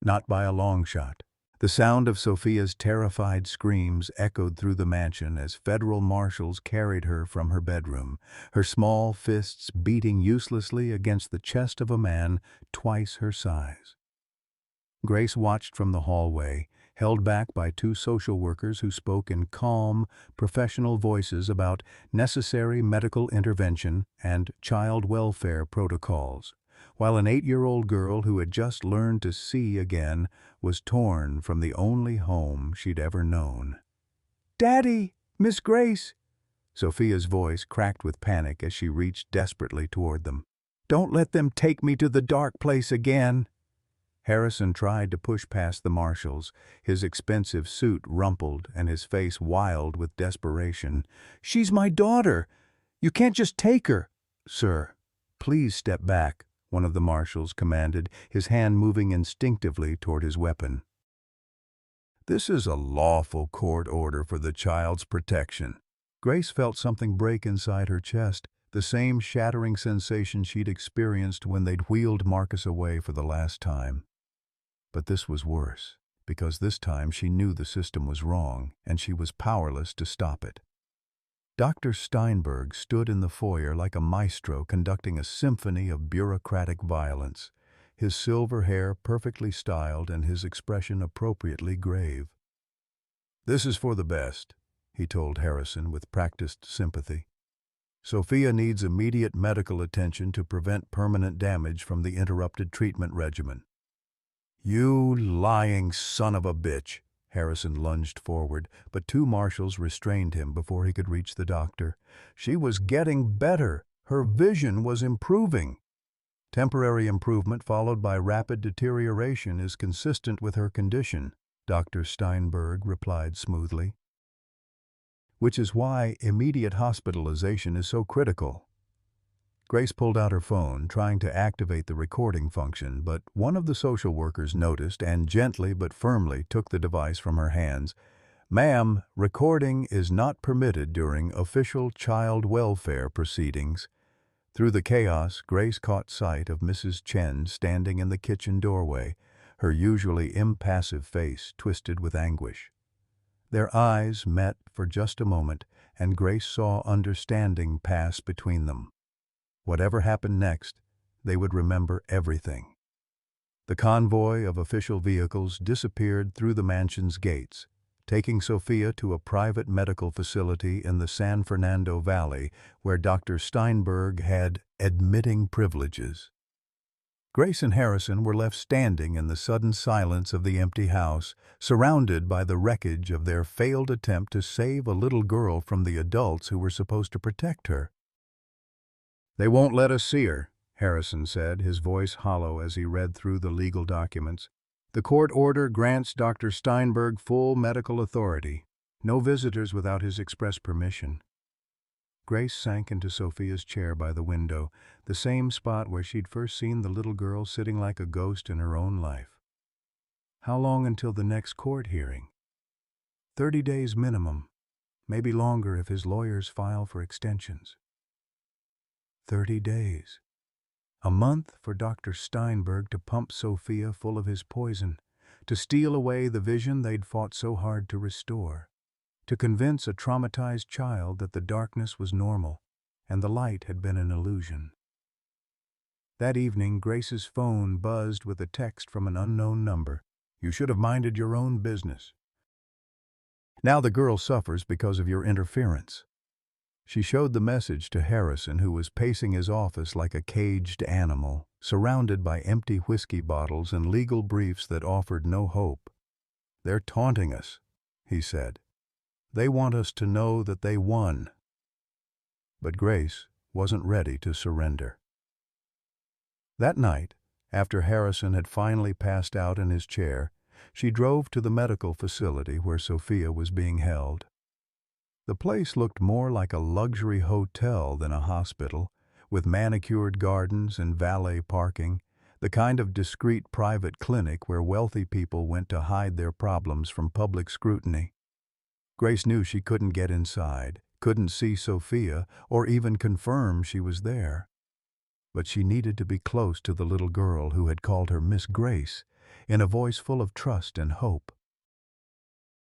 Not by a long shot. The sound of Sophia's terrified screams echoed through the mansion as federal marshals carried her from her bedroom, her small fists beating uselessly against the chest of a man twice her size. Grace watched from the hallway, held back by two social workers who spoke in calm, professional voices about necessary medical intervention and child welfare protocols, while an 8-year-old girl who had just learned to see again was torn from the only home she'd ever known. "Daddy! Miss Grace!" Sophia's voice cracked with panic as she reached desperately toward them. "Don't let them take me to the dark place again!" Harrison tried to push past the marshals, his expensive suit rumpled and his face wild with desperation. "She's my daughter! You can't just take her!" "Sir, please step back," one of the marshals commanded, his hand moving instinctively toward his weapon. "This is a lawful court order for the child's protection." Grace felt something break inside her chest, the same shattering sensation she'd experienced when they'd wheeled Marcus away for the last time. But this was worse, because this time she knew the system was wrong, and she was powerless to stop it. Dr. Steinberg stood in the foyer like a maestro conducting a symphony of bureaucratic violence, his silver hair perfectly styled and his expression appropriately grave. "This is for the best," he told Harrison with practiced sympathy. "Sophia needs immediate medical attention to prevent permanent damage from the interrupted treatment regimen." "You lying son of a bitch!" Harrison lunged forward, but two marshals restrained him before he could reach the doctor. "She was getting better. Her vision was improving." "Temporary improvement followed by rapid deterioration is consistent with her condition," Dr. Steinberg replied smoothly. "Which is why immediate hospitalization is so critical." Grace pulled out her phone, trying to activate the recording function, but one of the social workers noticed and gently but firmly took the device from her hands. "Ma'am, recording is not permitted during official child welfare proceedings." Through the chaos, Grace caught sight of Mrs. Chen standing in the kitchen doorway, her usually impassive face twisted with anguish. Their eyes met for just a moment, and Grace saw understanding pass between them. Whatever happened next, they would remember everything. The convoy of official vehicles disappeared through the mansion's gates, taking Sophia to a private medical facility in the San Fernando Valley where Dr. Steinberg had admitting privileges. Grace and Harrison were left standing in the sudden silence of the empty house, surrounded by the wreckage of their failed attempt to save a little girl from the adults who were supposed to protect her. "They won't let us see her," Harrison said, his voice hollow as he read through the legal documents. "The court order grants Dr. Steinberg full medical authority. No visitors without his express permission." Grace sank into Sophia's chair by the window, the same spot where she'd first seen the little girl sitting like a ghost in her own life. How long until the next court hearing? 30 days minimum, maybe longer if his lawyers file for extensions. 30 days. A month for Dr. Steinberg to pump Sophia full of his poison, to steal away the vision they'd fought so hard to restore, to convince a traumatized child that the darkness was normal and the light had been an illusion. That evening, Grace's phone buzzed with a text from an unknown number. "You should have minded your own business. Now the girl suffers because of your interference." She showed the message to Harrison, who was pacing his office like a caged animal, surrounded by empty whiskey bottles and legal briefs that offered no hope. "They're taunting us," he said. "They want us to know that they won." But Grace wasn't ready to surrender. That night, after Harrison had finally passed out in his chair, she drove to the medical facility where Sophia was being held. The place looked more like a luxury hotel than a hospital, with manicured gardens and valet parking, the kind of discreet private clinic where wealthy people went to hide their problems from public scrutiny. Grace knew she couldn't get inside, couldn't see Sophia, or even confirm she was there. But she needed to be close to the little girl who had called her Miss Grace, in a voice full of trust and hope.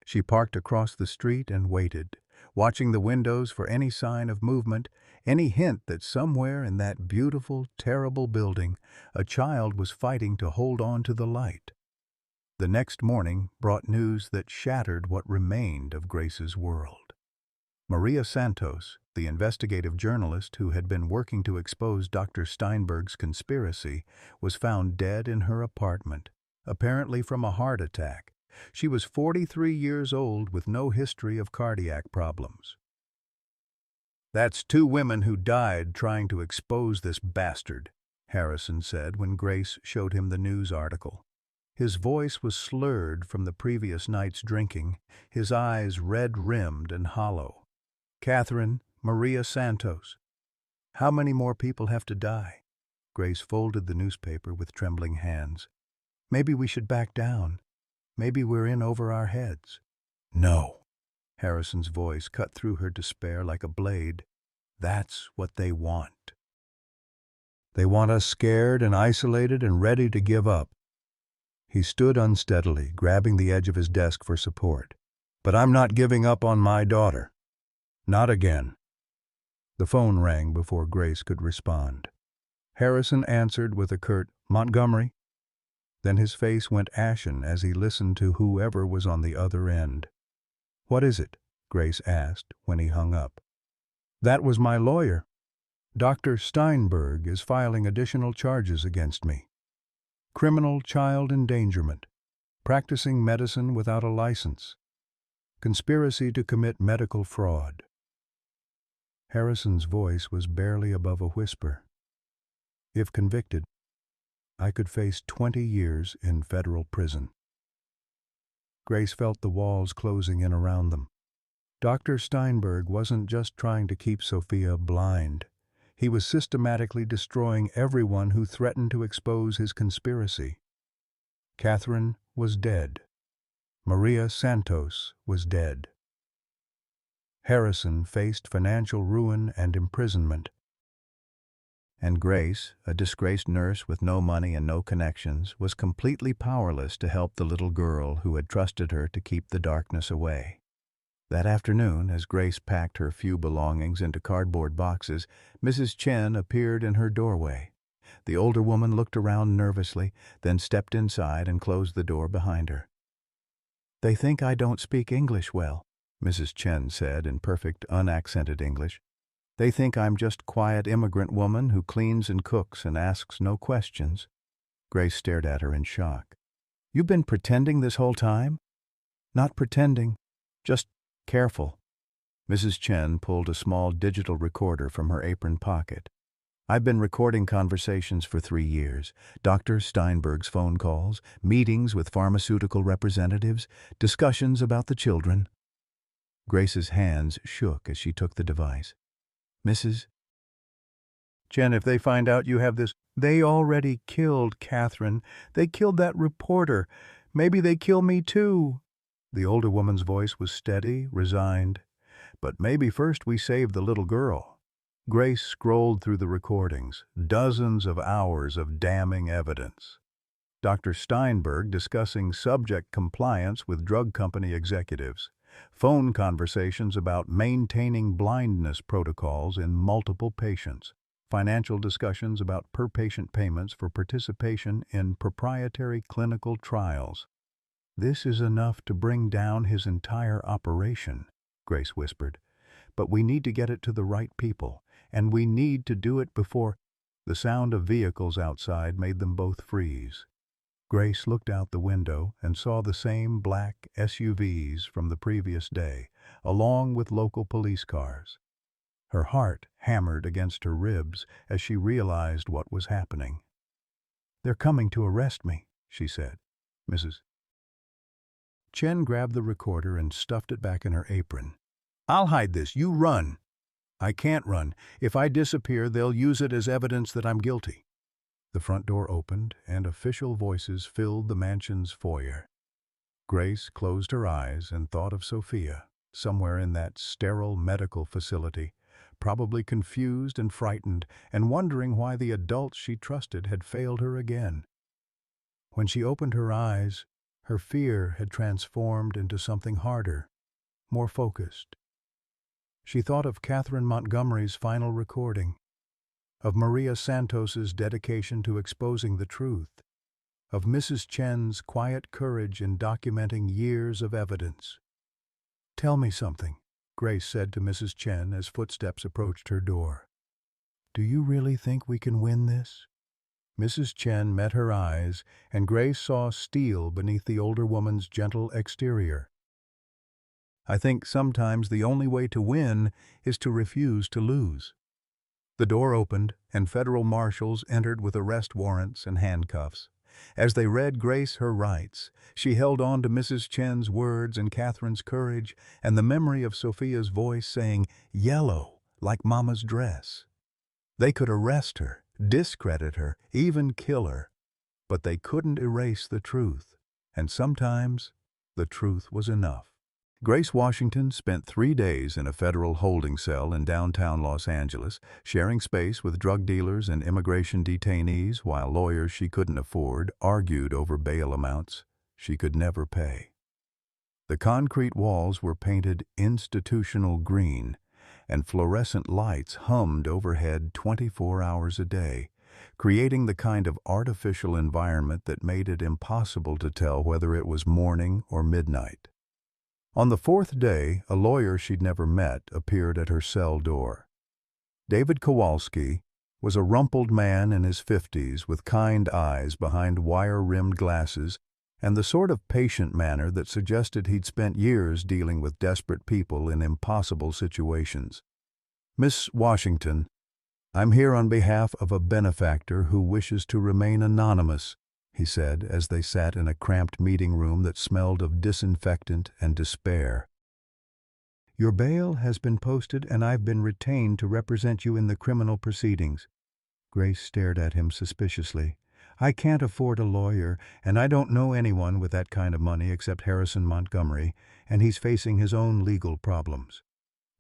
She parked across the street and waited, watching the windows for any sign of movement, any hint that somewhere in that beautiful, terrible building, a child was fighting to hold on to the light. The next morning brought news that shattered what remained of Grace's world. Maria Santos, the investigative journalist who had been working to expose Dr. Steinberg's conspiracy, was found dead in her apartment, apparently from a heart attack. She was 43 years old with no history of cardiac problems. "That's 2 women who died trying to expose this bastard," Harrison said when Grace showed him the news article. His voice was slurred from the previous night's drinking, his eyes red-rimmed and hollow. "Catherine Maria Santos. How many more people have to die?" Grace folded the newspaper with trembling hands. "Maybe we should back down. Maybe we're in over our heads." "No." Harrison's voice cut through her despair like a blade. "That's what they want. They want us scared and isolated and ready to give up." He stood unsteadily, grabbing the edge of his desk for support. "But I'm not giving up on my daughter. Not again." The phone rang before Grace could respond. Harrison answered with a curt, "Montgomery?" Then his face went ashen as he listened to whoever was on the other end. "What is it?" Grace asked when he hung up. "That was my lawyer. Dr. Steinberg is filing additional charges against me. Criminal child endangerment, practicing medicine without a license, conspiracy to commit medical fraud." Harrison's voice was barely above a whisper. "If convicted, I could face 20 years in federal prison." Grace felt the walls closing in around them. Dr. Steinberg wasn't just trying to keep Sophia blind. He was systematically destroying everyone who threatened to expose his conspiracy. Catherine was dead. Maria Santos was dead. Harrison faced financial ruin and imprisonment. And Grace, a disgraced nurse with no money and no connections, was completely powerless to help the little girl who had trusted her to keep the darkness away. That afternoon, as Grace packed her few belongings into cardboard boxes, Mrs. Chen appeared in her doorway. The older woman looked around nervously, then stepped inside and closed the door behind her. "They think I don't speak English well," Mrs. Chen said in perfect, unaccented English. "They think I'm just quiet immigrant woman who cleans and cooks and asks no questions." Grace stared at her in shock. "You've been pretending this whole time?" "Not pretending, just careful." Mrs. Chen pulled a small digital recorder from her apron pocket. "I've been recording conversations for 3 years. Dr. Steinberg's phone calls, meetings with pharmaceutical representatives, discussions about the children." Grace's hands shook as she took the device. "Mrs. Chen, if they find out you have this—" "They already killed Catherine. They killed that reporter. Maybe they kill me too." The older woman's voice was steady, resigned. "But maybe first we save the little girl." Grace scrolled through the recordings, dozens of hours of damning evidence. Dr. Steinberg discussing subject compliance with drug company executives, phone conversations about maintaining blindness protocols in multiple patients, financial discussions about per-patient payments for participation in proprietary clinical trials. "This is enough to bring down his entire operation," Grace whispered. "But we need to get it to the right people, and we need to do it before—" The sound of vehicles outside made them both freeze. Grace looked out the window and saw the same black SUVs from the previous day, along with local police cars. Her heart hammered against her ribs as she realized what was happening. "They're coming to arrest me," she said. "Mrs. Chen grabbed the recorder and stuffed it back in her apron. "I'll hide this. You run." "I can't run. If I disappear, they'll use it as evidence that I'm guilty." The front door opened, and official voices filled the mansion's foyer. Grace closed her eyes and thought of Sophia, somewhere in that sterile medical facility, probably confused and frightened, and wondering why the adults she trusted had failed her again. When she opened her eyes, her fear had transformed into something harder, more focused. She thought of Catherine Montgomery's final recording, of Maria Santos's dedication to exposing the truth, of Mrs. Chen's quiet courage in documenting years of evidence. "Tell me something," Grace said to Mrs. Chen as footsteps approached her door. "Do you really think we can win this?" Mrs. Chen met her eyes, and Grace saw steel beneath the older woman's gentle exterior. "I think sometimes the only way to win is to refuse to lose." The door opened, and federal marshals entered with arrest warrants and handcuffs. As they read Grace her rights, she held on to Mrs. Chen's words and Catherine's courage and the memory of Sophia's voice saying, "Yellow, like Mama's dress." They could arrest her, discredit her, even kill her, but they couldn't erase the truth, and sometimes the truth was enough. Grace Washington spent 3 days in a federal holding cell in downtown Los Angeles, sharing space with drug dealers and immigration detainees while lawyers she couldn't afford argued over bail amounts she could never pay. The concrete walls were painted institutional green, and fluorescent lights hummed overhead 24 hours a day, creating the kind of artificial environment that made it impossible to tell whether it was morning or midnight. On the 4th day, a lawyer she'd never met appeared at her cell door. David Kowalski was a rumpled man in his 50s with kind eyes behind wire-rimmed glasses and the sort of patient manner that suggested he'd spent years dealing with desperate people in impossible situations. "Miss Washington, I'm here on behalf of a benefactor who wishes to remain anonymous," he said as they sat in a cramped meeting room that smelled of disinfectant and despair. "Your bail has been posted and I've been retained to represent you in the criminal proceedings." Grace stared at him suspiciously. "I can't afford a lawyer, and I don't know anyone with that kind of money except Harrison Montgomery, and he's facing his own legal problems.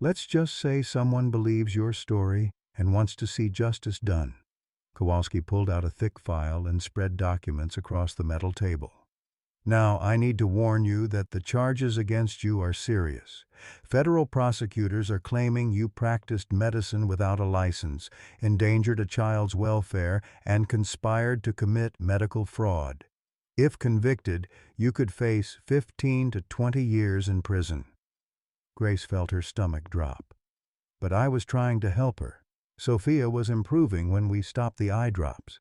Let's just say someone believes your story and wants to see justice done." Kowalski pulled out a thick file and spread documents across the metal table. "Now, I need to warn you that the charges against you are serious. Federal prosecutors are claiming you practiced medicine without a license, endangered a child's welfare, and conspired to commit medical fraud. If convicted, you could face 15 to 20 years in prison." Grace felt her stomach drop. "But I was trying to help her. Sophia was improving when we stopped the eye drops."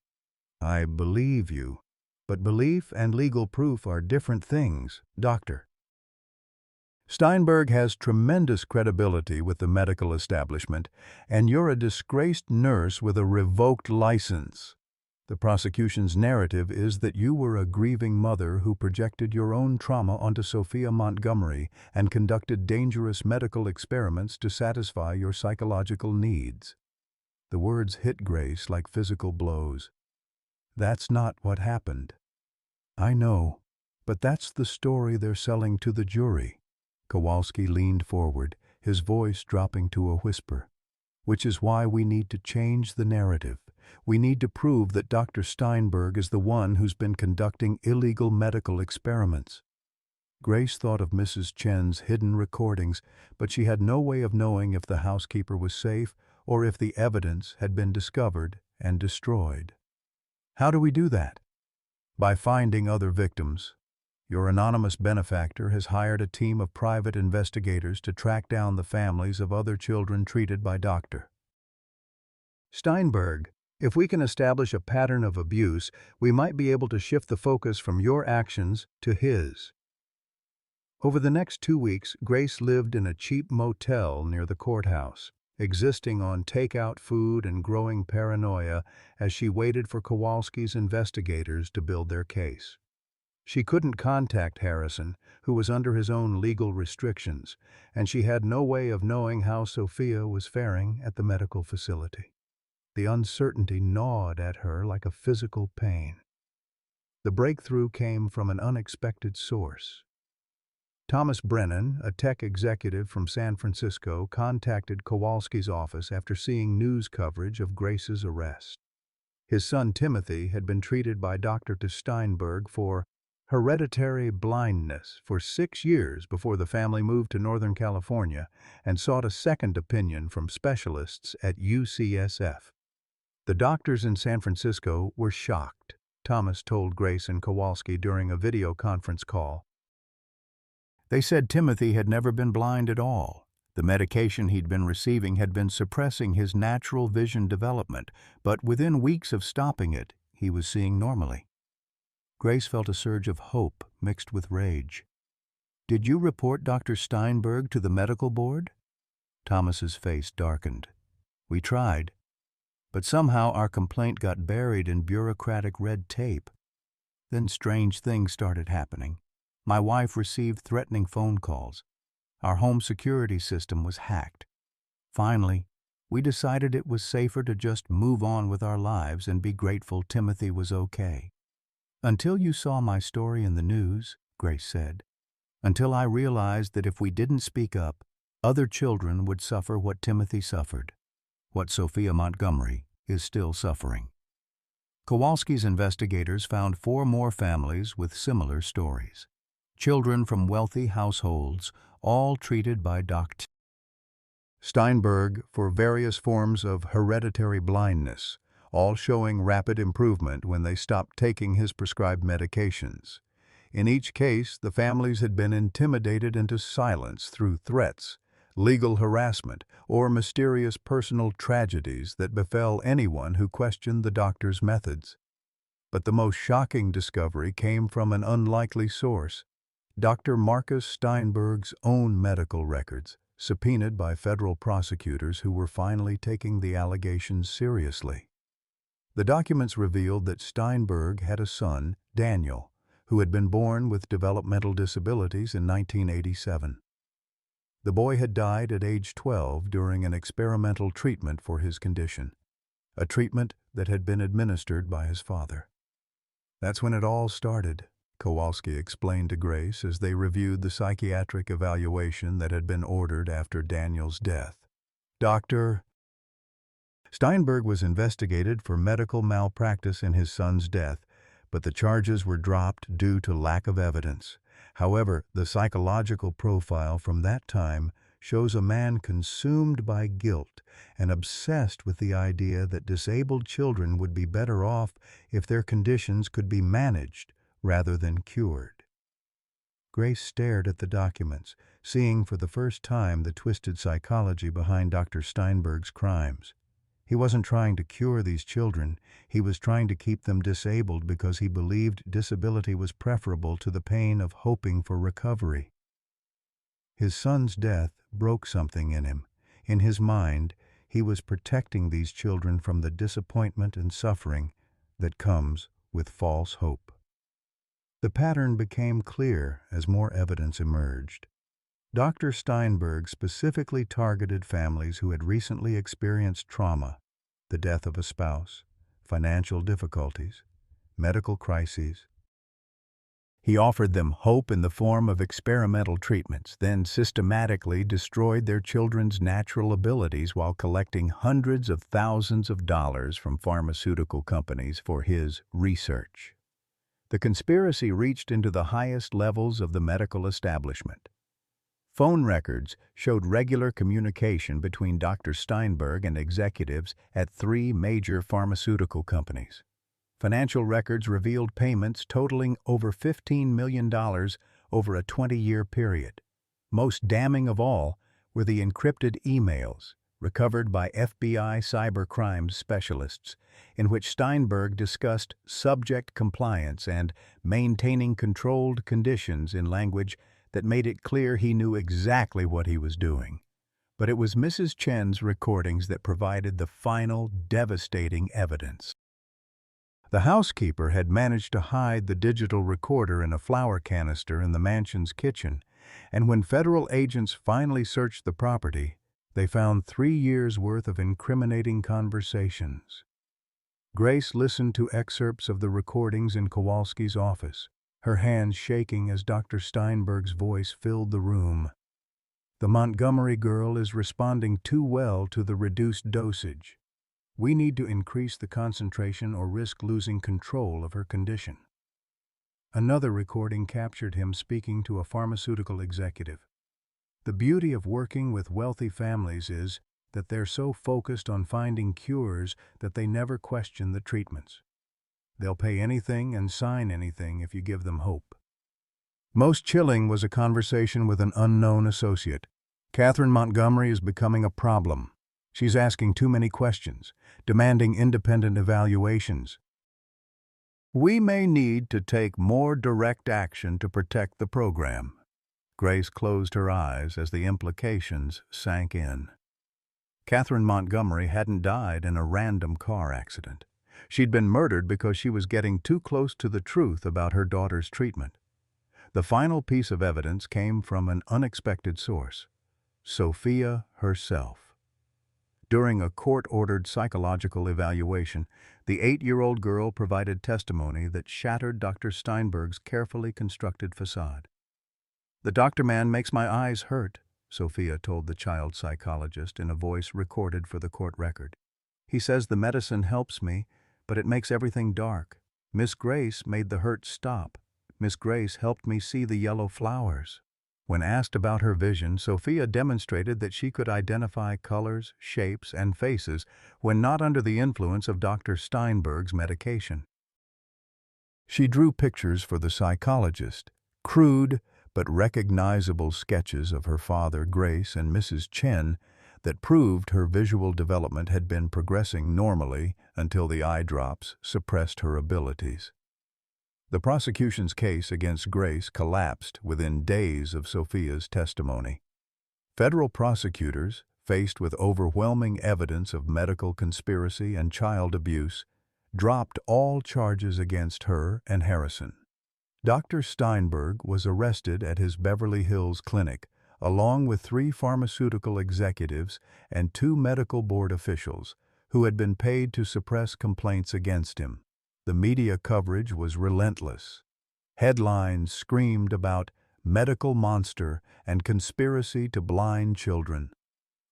"I believe you. But belief and legal proof are different things, Doctor." "Steinberg has tremendous credibility with the medical establishment, and you're a disgraced nurse with a revoked license. The prosecution's narrative is that you were a grieving mother who projected your own trauma onto Sophia Montgomery and conducted dangerous medical experiments to satisfy your psychological needs." The words hit Grace like physical blows. "That's not what happened." "I know, but that's the story they're selling to the jury." Kowalski leaned forward, his voice dropping to a whisper. "Which is why we need to change the narrative. We need to prove that Dr. Steinberg is the one who's been conducting illegal medical experiments." Grace thought of Mrs. Chen's hidden recordings, but she had no way of knowing if the housekeeper was safe or if the evidence had been discovered and destroyed. "How do we do that?" "By finding other victims. Your anonymous benefactor has hired a team of private investigators to track down the families of other children treated by Dr. Steinberg." If we can establish a pattern of abuse, we might be able to shift the focus from your actions to his. Over the next 2 weeks, Grace lived in a cheap motel near the courthouse, existing on takeout food and growing paranoia as she waited for Kowalski's investigators to build their case. She couldn't contact Harrison, who was under his own legal restrictions, and she had no way of knowing how Sophia was faring at the medical facility. The uncertainty gnawed at her like a physical pain. The breakthrough came from an unexpected source. Thomas Brennan, a tech executive from San Francisco, contacted Kowalski's office after seeing news coverage of Grace's arrest. His son Timothy had been treated by Dr. Steinberg for hereditary blindness for 6 years before the family moved to Northern California and sought a second opinion from specialists at UCSF. The doctors in San Francisco were shocked, Thomas told Grace and Kowalski during a video conference call. They said Timothy had never been blind at all. The medication he'd been receiving had been suppressing his natural vision development, but within weeks of stopping it, he was seeing normally. Grace felt a surge of hope mixed with rage. "Did you report Dr. Steinberg to the medical board?" Thomas's face darkened. "We tried, but somehow our complaint got buried in bureaucratic red tape. Then strange things started happening. My wife received threatening phone calls. Our home security system was hacked. Finally, we decided it was safer to just move on with our lives and be grateful Timothy was okay. Until you saw my story in the news," Grace said, "until I realized that if we didn't speak up, other children would suffer what Timothy suffered, what Sophia Montgomery is still suffering." Kowalski's investigators found 4 more families with similar stories. Children from wealthy households, all treated by Dr. Steinberg for various forms of hereditary blindness, all showing rapid improvement when they stopped taking his prescribed medications. In each case, the families had been intimidated into silence through threats, legal harassment, or mysterious personal tragedies that befell anyone who questioned the doctor's methods. But the most shocking discovery came from an unlikely source: Dr. Marcus Steinberg's own medical records, subpoenaed by federal prosecutors who were finally taking the allegations seriously. The documents revealed that Steinberg had a son, Daniel, who had been born with developmental disabilities in 1987. The boy had died at age 12 during an experimental treatment for his condition, a treatment that had been administered by his father. "That's when it all started," Kowalski explained to Grace as they reviewed the psychiatric evaluation that had been ordered after Daniel's death. Dr. Steinberg was investigated for medical malpractice in his son's death, but the charges were dropped due to lack of evidence. However, the psychological profile from that time shows a man consumed by guilt and obsessed with the idea that disabled children would be better off if their conditions could be managed rather than cured. Grace stared at the documents, seeing for the first time the twisted psychology behind Dr. Steinberg's crimes. He wasn't trying to cure these children, he was trying to keep them disabled because he believed disability was preferable to the pain of hoping for recovery. His son's death broke something in him. In his mind, he was protecting these children from the disappointment and suffering that comes with false hope. The pattern became clear as more evidence emerged. Dr. Steinberg specifically targeted families who had recently experienced trauma, the death of a spouse, financial difficulties, medical crises. He offered them hope in the form of experimental treatments, then systematically destroyed their children's natural abilities while collecting hundreds of thousands of dollars from pharmaceutical companies for his research. The conspiracy reached into the highest levels of the medical establishment. Phone records showed regular communication between Dr. Steinberg and executives at 3 major pharmaceutical companies. Financial records revealed payments totaling over $15 million over a 20-year period. Most damning of all were the encrypted emails, recovered by FBI cybercrime specialists, in which Steinberg discussed subject compliance and maintaining controlled conditions in language that made it clear he knew exactly what he was doing. But it was Mrs. Chen's recordings that provided the final, devastating evidence. The housekeeper had managed to hide the digital recorder in a flour canister in the mansion's kitchen, and when federal agents finally searched the property, they found 3 years' worth of incriminating conversations. Grace listened to excerpts of the recordings in Kowalski's office, her hands shaking as Dr. Steinberg's voice filled the room. "The Montgomery girl is responding too well to the reduced dosage. We need to increase the concentration or risk losing control of her condition." Another recording captured him speaking to a pharmaceutical executive. "The beauty of working with wealthy families is that they're so focused on finding cures that they never question the treatments. They'll pay anything and sign anything if you give them hope." Most chilling was a conversation with an unknown associate. "Catherine Montgomery is becoming a problem. She's asking too many questions, demanding independent evaluations. We may need to take more direct action to protect the program." Grace closed her eyes as the implications sank in. Catherine Montgomery hadn't died in a random car accident. She'd been murdered because she was getting too close to the truth about her daughter's treatment. The final piece of evidence came from an unexpected source: Sophia herself. During a court-ordered psychological evaluation, the 8-year-old girl provided testimony that shattered Dr. Steinberg's carefully constructed facade. "The doctor man makes my eyes hurt," Sophia told the child psychologist in a voice recorded for the court record. "He says the medicine helps me, but it makes everything dark. Miss Grace made the hurt stop. Miss Grace helped me see the yellow flowers." When asked about her vision, Sophia demonstrated that she could identify colors, shapes, and faces when not under the influence of Dr. Steinberg's medication. She drew pictures for the psychologist, crude but recognizable sketches of her father, Grace, and Mrs. Chen that proved her visual development had been progressing normally until the eye drops suppressed her abilities. The prosecution's case against Grace collapsed within days of Sophia's testimony. Federal prosecutors, faced with overwhelming evidence of medical conspiracy and child abuse, dropped all charges against her and Harrison. Dr. Steinberg was arrested at his Beverly Hills clinic, along with 3 pharmaceutical executives and 2 medical board officials, who had been paid to suppress complaints against him. The media coverage was relentless. Headlines screamed about medical monster and conspiracy to blind children.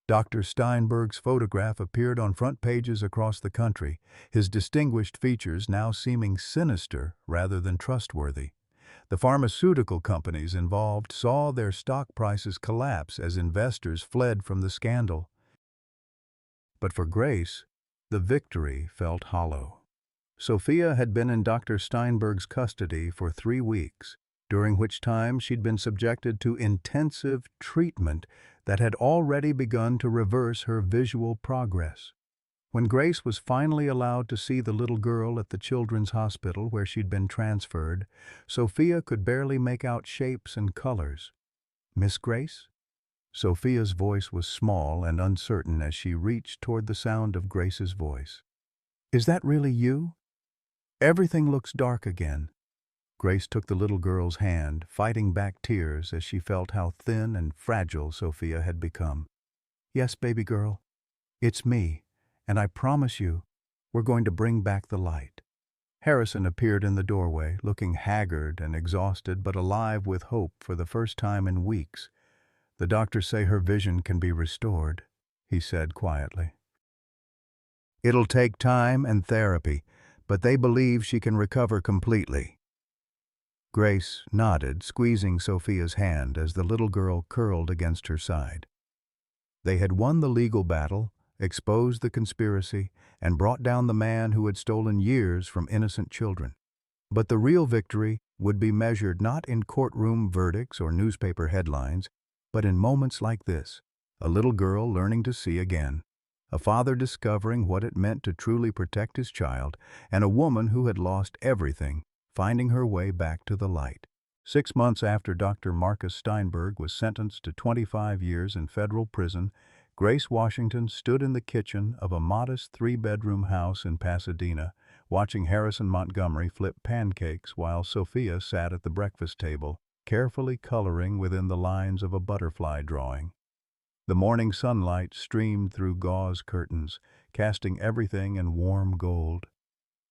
Dr. Steinberg's photograph appeared on front pages across the country, his distinguished features now seeming sinister rather than trustworthy. The pharmaceutical companies involved saw their stock prices collapse as investors fled from the scandal. But for Grace, the victory felt hollow. Sophia had been in Dr. Steinberg's custody for 3 weeks, during which time she'd been subjected to intensive treatment that had already begun to reverse her visual progress. When Grace was finally allowed to see the little girl at the children's hospital where she'd been transferred, Sophia could barely make out shapes and colors. "Miss Grace?" Sophia's voice was small and uncertain as she reached toward the sound of Grace's voice. "Is that really you? Everything looks dark again." Grace took the little girl's hand, fighting back tears as she felt how thin and fragile Sophia had become. "Yes, baby girl, it's me, and I promise you, we're going to bring back the light." Harrison appeared in the doorway, looking haggard and exhausted but alive with hope for the first time in weeks. "The doctors say her vision can be restored," he said quietly. "It'll take time and therapy, but they believe she can recover completely." Grace nodded, squeezing Sophia's hand as the little girl curled against her side. They had won the legal battle, exposed the conspiracy, and brought down the man who had stolen years from innocent children. But the real victory would be measured not in courtroom verdicts or newspaper headlines, but in moments like this, A little girl learning to see again, a father discovering what it meant to truly protect his child, and a woman who had lost everything, finding her way back to the light. 6 months after Dr. Marcus Steinberg was sentenced to 25 years in federal prison, Grace Washington stood in the kitchen of a modest three-bedroom house in Pasadena, watching Harrison Montgomery flip pancakes while Sophia sat at the breakfast table, carefully coloring within the lines of a butterfly drawing. The morning sunlight streamed through gauze curtains, casting everything in warm gold,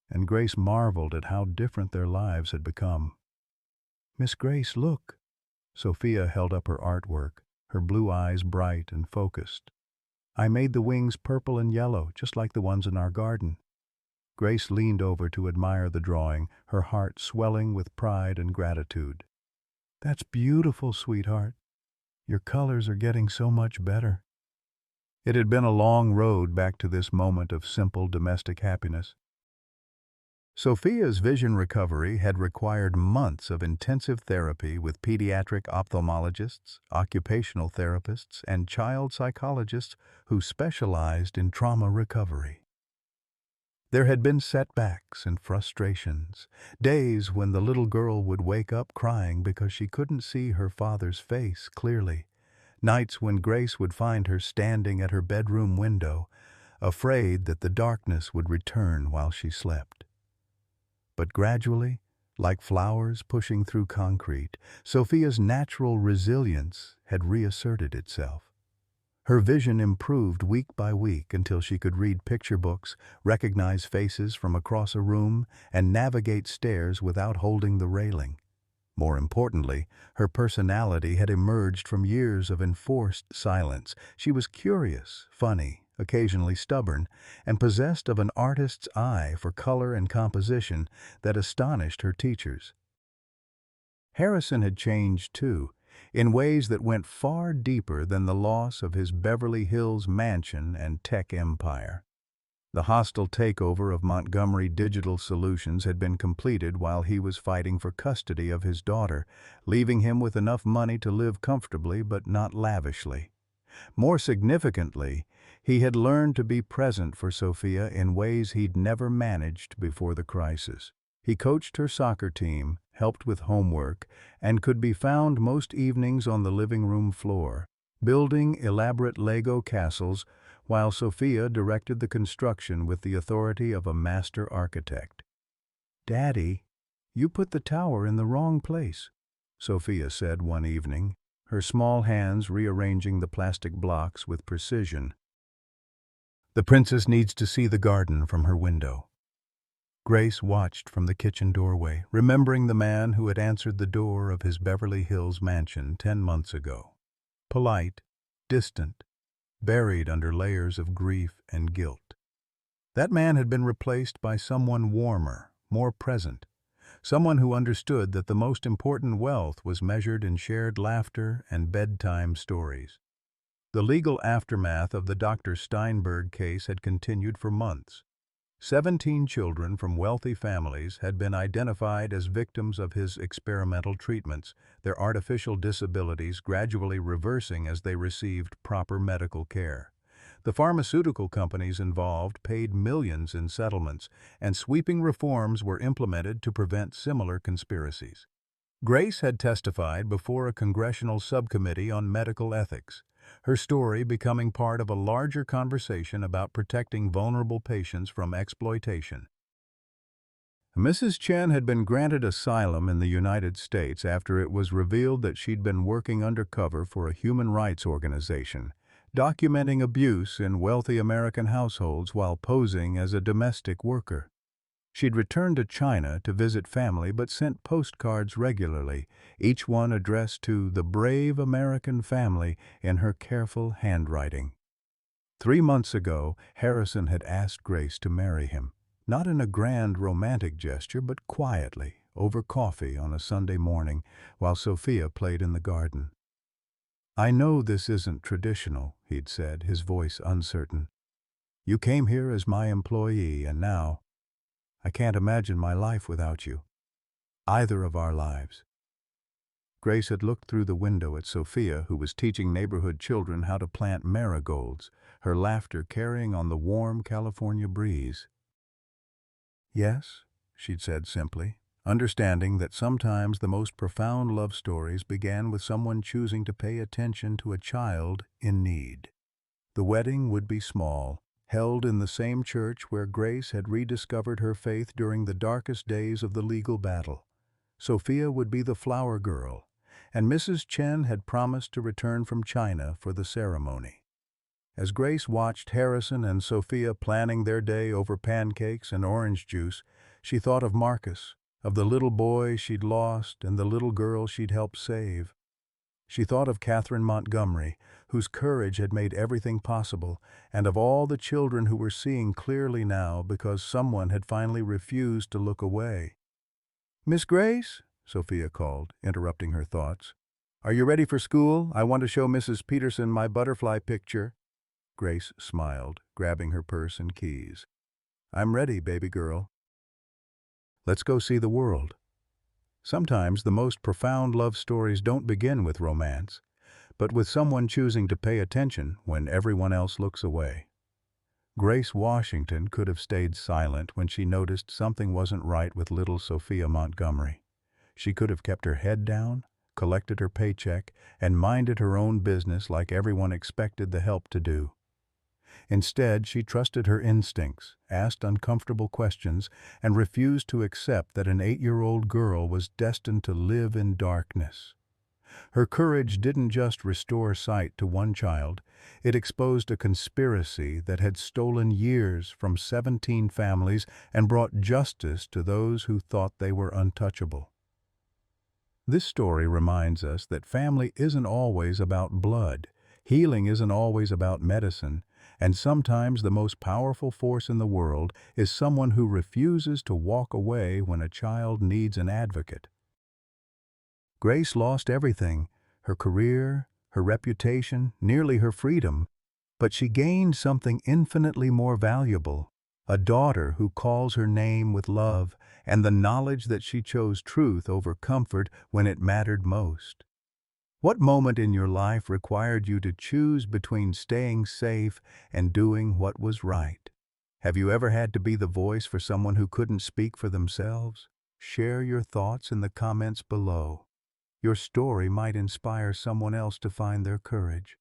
and Grace marveled at how different their lives had become. "Miss Grace, look!" Sophia held up her artwork, her blue eyes bright and focused. "I made the wings purple and yellow, just like the ones in our garden." Grace leaned over to admire the drawing, her heart swelling with pride and gratitude. "That's beautiful, sweetheart. Your colors are getting so much better." It had been a long road back to this moment of simple domestic happiness. Sophia's vision recovery had required months of intensive therapy with pediatric ophthalmologists, occupational therapists, and child psychologists who specialized in trauma recovery. There had been setbacks and frustrations, days when the little girl would wake up crying because she couldn't see her father's face clearly, nights when Grace would find her standing at her bedroom window, afraid that the darkness would return while she slept. But gradually, like flowers pushing through concrete, Sophia's natural resilience had reasserted itself. Her vision improved week by week until she could read picture books, recognize faces from across a room, and navigate stairs without holding the railing. More importantly, her personality had emerged from years of enforced silence. She was curious, funny, occasionally stubborn, and possessed of an artist's eye for color and composition that astonished her teachers. Harrison had changed too, in ways that went far deeper than the loss of his Beverly Hills mansion and tech empire. The hostile takeover of Montgomery Digital Solutions had been completed while he was fighting for custody of his daughter, leaving him with enough money to live comfortably but not lavishly. More significantly, he had learned to be present for Sophia in ways he'd never managed before the crisis. He coached her soccer team, helped with homework, and could be found most evenings on the living room floor, building elaborate Lego castles while Sophia directed the construction with the authority of a master architect. "Daddy, you put the tower in the wrong place," Sophia said one evening, her small hands rearranging the plastic blocks with precision. "The princess needs to see the garden from her window." Grace watched from the kitchen doorway, remembering the man who had answered the door of his Beverly Hills mansion 10 months ago. Polite, distant, buried under layers of grief and guilt. That man had been replaced by someone warmer, more present, someone who understood that the most important wealth was measured in shared laughter and bedtime stories. The legal aftermath of the Dr. Steinberg case had continued for months. 17 children from wealthy families had been identified as victims of his experimental treatments, their artificial disabilities gradually reversing as they received proper medical care. The pharmaceutical companies involved paid millions in settlements, and sweeping reforms were implemented to prevent similar conspiracies. Grace had testified before a congressional subcommittee on medical ethics, her story becoming part of a larger conversation about protecting vulnerable patients from exploitation. Mrs. Chen had been granted asylum in the United States after it was revealed that she'd been working undercover for a human rights organization, documenting abuse in wealthy American households while posing as a domestic worker. She'd returned to China to visit family but sent postcards regularly, each one addressed to the brave American family in her careful handwriting. 3 months ago, Harrison had asked Grace to marry him, not in a grand romantic gesture but quietly, over coffee on a Sunday morning while Sophia played in the garden. "I know this isn't traditional," he'd said, his voice uncertain. "You came here as my employee, and now I can't imagine my life without you. Either of our lives." Grace had looked through the window at Sophia, who was teaching neighborhood children how to plant marigolds, her laughter carrying on the warm California breeze. "Yes," she'd said simply, understanding that sometimes the most profound love stories began with someone choosing to pay attention to a child in need. The wedding would be small, held in the same church where Grace had rediscovered her faith during the darkest days of the legal battle. Sophia would be the flower girl, and Mrs. Chen had promised to return from China for the ceremony. As Grace watched Harrison and Sophia planning their day over pancakes and orange juice, she thought of Marcus, of the little boy she'd lost and the little girl she'd helped save. She thought of Catherine Montgomery, whose courage had made everything possible, and of all the children who were seeing clearly now because someone had finally refused to look away. "Miss Grace," Sophia called, interrupting her thoughts. "Are you ready for school? I want to show Mrs. Peterson my butterfly picture." Grace smiled, grabbing her purse and keys. "I'm ready, baby girl." Let's go see the world. Sometimes the most profound love stories don't begin with romance, but with someone choosing to pay attention when everyone else looks away. Grace Washington could have stayed silent when she noticed something wasn't right with little Sophia Montgomery. She could have kept her head down, collected her paycheck, and minded her own business like everyone expected the help to do. Instead, she trusted her instincts, asked uncomfortable questions, and refused to accept that an 8-year-old girl was destined to live in darkness. Her courage didn't just restore sight to one child, it exposed a conspiracy that had stolen years from 17 families and brought justice to those who thought they were untouchable. This story reminds us that family isn't always about blood, healing isn't always about medicine, and sometimes the most powerful force in the world is someone who refuses to walk away when a child needs an advocate. Grace lost everything, her career, her reputation, nearly her freedom, but she gained something infinitely more valuable, a daughter who calls her name with love and the knowledge that she chose truth over comfort when it mattered most. What moment in your life required you to choose between staying safe and doing what was right? Have you ever had to be the voice for someone who couldn't speak for themselves? Share your thoughts in the comments below. Your story might inspire someone else to find their courage.